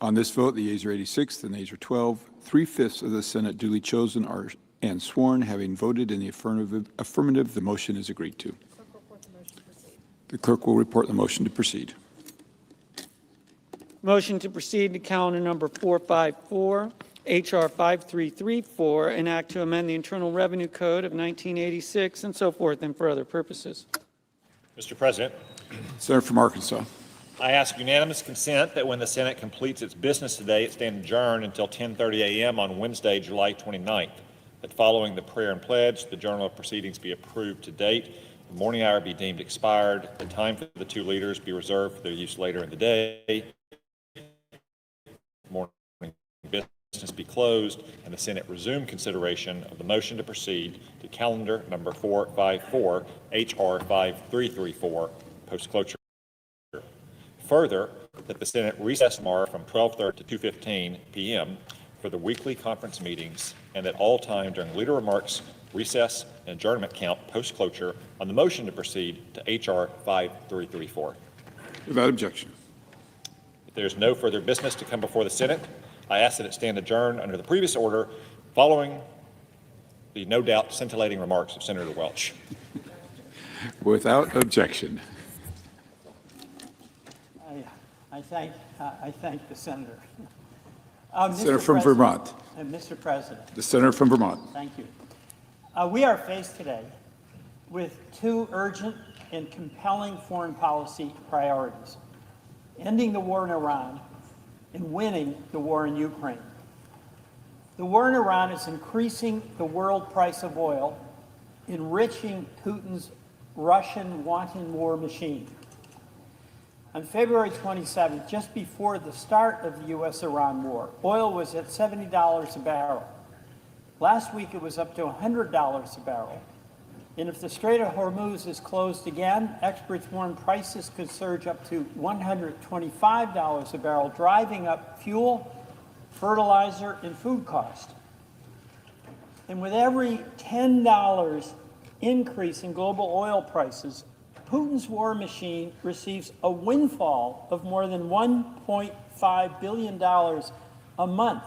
On this vote, the yeas are 86, the nays are 12. 3/5 of the Senate duly chosen are and sworn. Having voted in the affirmative, the motion is agreed to. The clerk will report the motion to proceed. Motion to proceed to calendar number 454, HR 5334, an act to amend the Internal Revenue Code of 1986 and so forth and for other purposes. Mr. President, Senator from Arkansas. I ask unanimous consent that when the Senate completes its business today, it stand adjourned until 10:30 a.m. on Wednesday, July 29th. That following the prayer and pledge, the journal of proceedings be approved to date, the morning hour be deemed expired, the time for the two leaders be reserved for their use later in the day, morning business be closed, and the Senate resume consideration of the motion to proceed to calendar number 454, HR 5334, post-cloture. Further, that the Senate recess tomorrow from 12:30 to 2:15 p.m. for the weekly conference meetings, and that all time during leader remarks, recess, and adjournment count post-cloture on the motion to proceed to HR 5334. Without objection. If there is no further business to come before the Senate, I ask that it stand adjourned under the previous order following the no doubt scintillating remarks of Senator Welch. Without objection. I thank the senator. Senator from Vermont. Mr. President. The senator from Vermont. Thank you. We are faced today with two urgent and compelling foreign policy priorities: ending the war in Iran and winning the war in Ukraine. The war in Iran is increasing the world price of oil, enriching Putin's Russian wanton war machine. On February 27th, just before the start of the U.S.-Iran war, oil was at $70 a barrel. Last week, it was up to $100 a barrel. And if the Strait of Hormuz is closed again, experts warn prices could surge up to $125 a barrel, driving up fuel, fertilizer, and food costs. And with every $10 increase in global oil prices, Putin's war machine receives a windfall of more than $1.5 billion a month.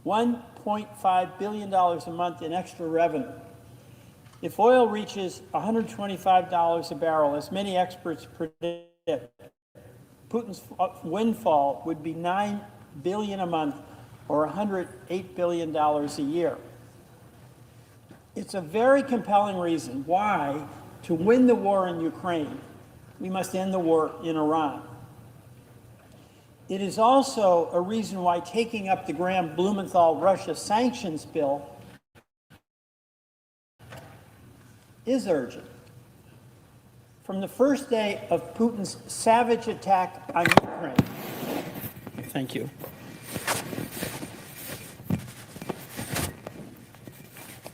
$1.5 billion a month in extra revenue. If oil reaches $125 a barrel, as many experts predict, Putin's windfall would be $9 billion a month, or $108 billion a year. It's a very compelling reason why, to win the war in Ukraine, we must end the war in Iran. It is also a reason why taking up the Graham-Blumenthal Russia sanctions bill is urgent. From the first day of Putin's savage attack on Ukraine, thank you.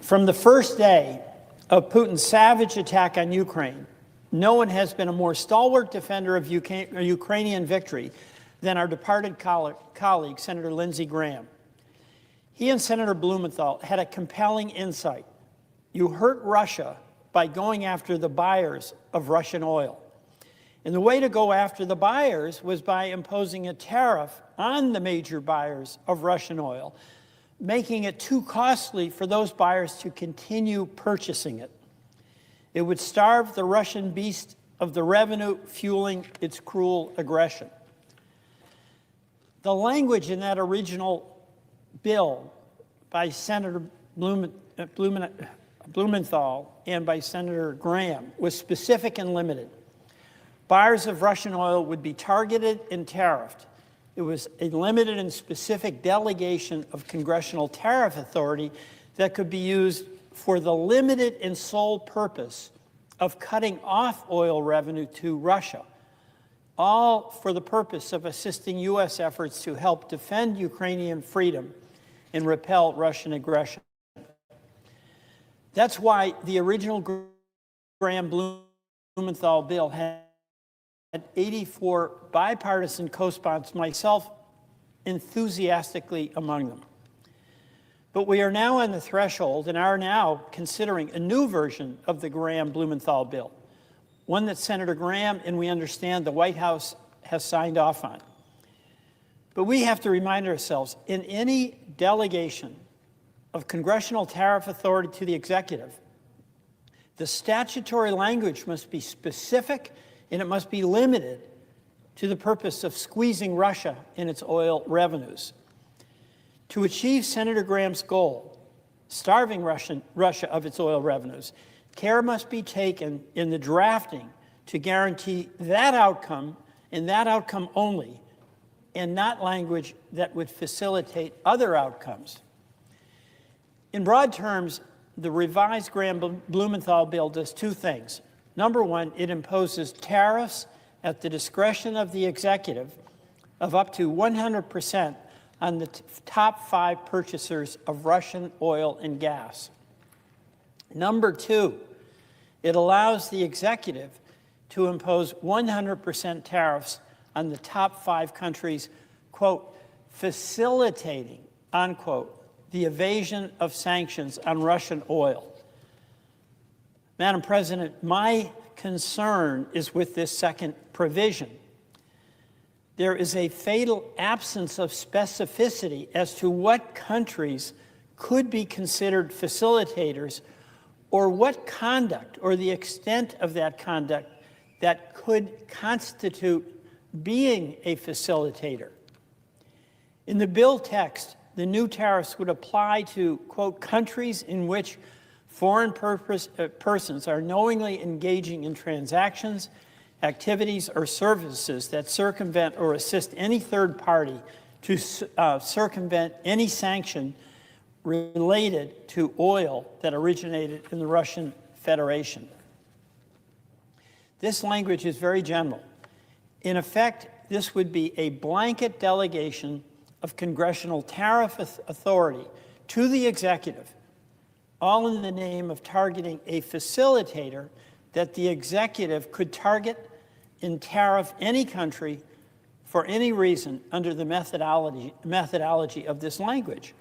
From the first day of Putin's savage attack on Ukraine, no one has been a more stalwart defender of Ukrainian victory than our departed colleague, Senator Lindsey Graham. He and Senator Blumenthal had a compelling insight. You hurt Russia by going after the buyers of Russian oil. And the way to go after the buyers was by imposing a tariff on the major buyers of Russian oil, making it too costly for those buyers to continue purchasing it. It would starve the Russian beast of the revenue, fueling its cruel aggression. The language in that original bill by Senator Blumenthal and by Senator Graham was specific and limited. Buyers of Russian oil would be targeted and tariffed. It was a limited and specific delegation of congressional tariff authority that could be used for the limited and sole purpose of cutting off oil revenue to Russia, all for the purpose of assisting U.S. efforts to help defend Ukrainian freedom and repel Russian aggression. That's why the original Graham-Blumenthal bill had 84 bipartisan co-sponsors, myself enthusiastically among them. But we are now on the threshold and are now considering a new version of the Graham-Blumenthal bill, one that Senator Graham and we understand the White House has signed off on. But we have to remind ourselves, in any delegation of congressional tariff authority to the executive, the statutory language must be specific and it must be limited to the purpose of squeezing Russia in its oil revenues. To achieve Senator Graham's goal, starving Russia of its oil revenues, care must be taken in the drafting to guarantee that outcome and that outcome only, and not language that would facilitate other outcomes. In broad terms, the revised Graham-Blumenthal bill does two things. Number one, it imposes tariffs at the discretion of the executive of up to 100% on the top 5 purchasers of Russian oil and gas. Number two, it allows the executive to impose 100% tariffs on the top 5 countries, quote, facilitating, unquote, the evasion of sanctions on Russian oil. Madam President, my concern is with this second provision. there is a fatal absence of specificity as to what countries could be considered facilitators or what conduct or the extent of that conduct that could constitute being a facilitator. In the bill text, the new tariffs would apply to, quote, countries in which foreign persons are knowingly engaging in transactions, activities, or services that circumvent or assist any third party to circumvent any sanction related to oil that originated in the Russian Federation. This language is very general. In effect, this would be a blanket delegation of congressional tariff authority to the executive, all in the name of targeting a facilitator that the executive could target and tariff any country for any reason under the methodology of this language.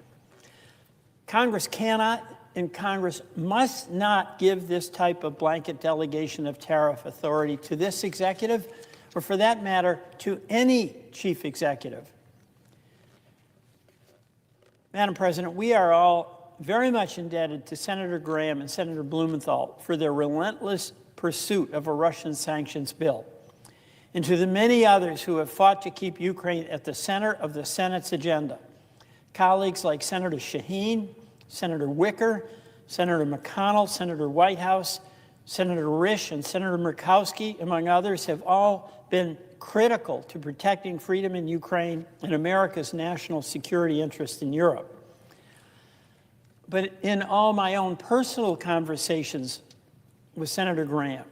Congress cannot and Congress must not give this type of blanket delegation of tariff authority to this executive, or for that matter, to any chief executive. Madam President, we are all very much indebted to Senator Graham and Senator Blumenthal for their relentless pursuit of a Russian sanctions bill, and to the many others who have fought to keep Ukraine at the center of the Senate's agenda. Colleagues like Senator Shaheen, Senator Wicker, Senator McConnell, Senator Whitehouse, Senator Risch, and Senator Murkowski, among others, have all been critical to protecting freedom in Ukraine and America's national security interest in Europe. But in all my own personal conversations with Senator Graham,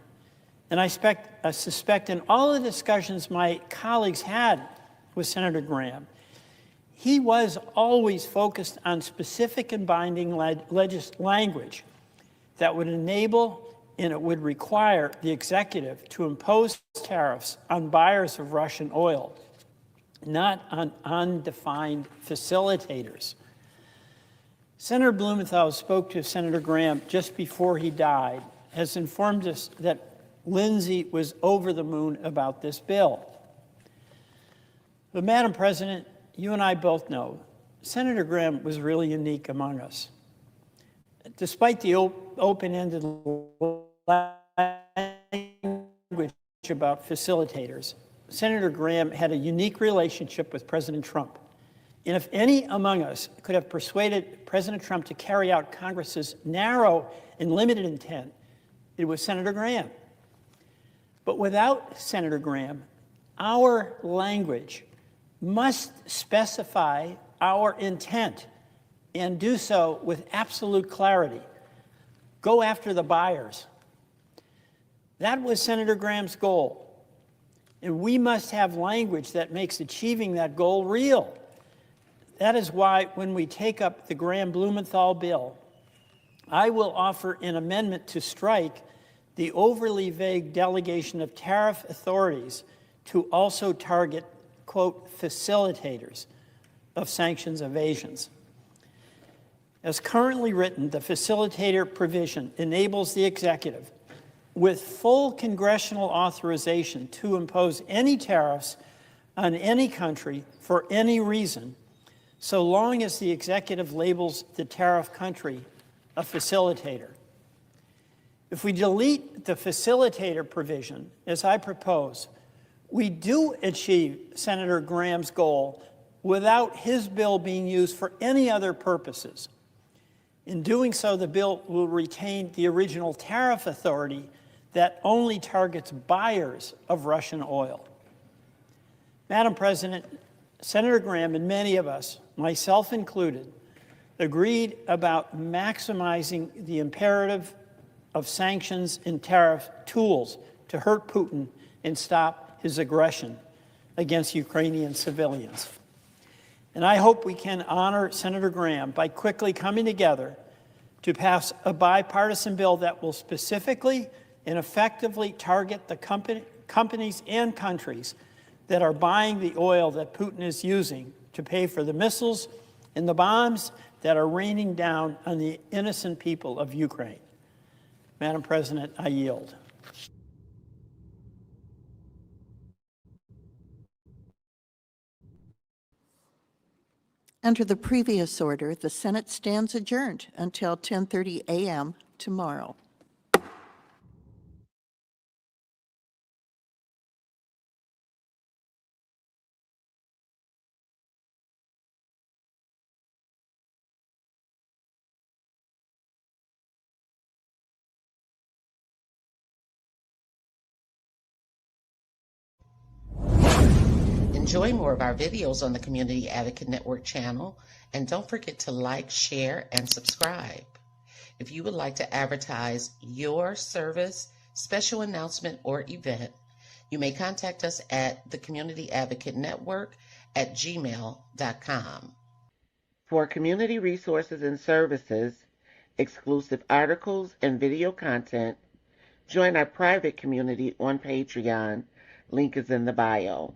and I suspect in all the discussions my colleagues had with Senator Graham, he was always focused on specific and binding language that would enable and it would require the executive to impose tariffs on buyers of Russian oil, not on undefined facilitators. Senator Blumenthal spoke to Senator Graham just before he died, has informed us that Lindsey was over the moon about this bill. But Madam President, you and I both know Senator Graham was really unique among us. Despite the open-ended language about facilitators, Senator Graham had a unique relationship with President Trump. And if any among us could have persuaded President Trump to carry out Congress's narrow and limited intent, it was Senator Graham. But without Senator Graham, our language must specify our intent and do so with absolute clarity. Go after the buyers. That was Senator Graham's goal. And we must have language that makes achieving that goal real. That is why when we take up the Graham-Blumenthal bill, I will offer an amendment to strike the overly vague delegation of tariff authorities to also target, quote, facilitators of sanctions evasions. As currently written, the facilitator provision enables the executive with full congressional authorization to impose any tariffs on any country for any reason, so long as the executive labels the tariff country a facilitator. If we delete the facilitator provision, as I propose, we do achieve Senator Graham's goal without his bill being used for any other purposes. In doing so, the bill will retain the original tariff authority that only targets buyers of Russian oil. Madam President, Senator Graham and many of us, myself included, agreed about maximizing the imperative of sanctions and tariff tools to hurt Putin and stop his aggression against Ukrainian civilians. And I hope we can honor Senator Graham by quickly coming together to pass a bipartisan bill that will specifically and effectively target the companies and countries that are buying the oil that Putin is using to pay for the missiles and the bombs that are raining down on the innocent people of Ukraine. Madam President, I yield. Under the previous order, the Senate stands adjourned until 10:30 a.m. tomorrow. Enjoy more of our videos on the Community Advocate Network channel, and don't forget to like, share, and subscribe. If you would like to advertise your service, special announcement, or event, you may contact us at the Community Advocate Network at gmail.com. For community resources and services, exclusive articles, and video content, join our private community on Patreon. Link is in the bio.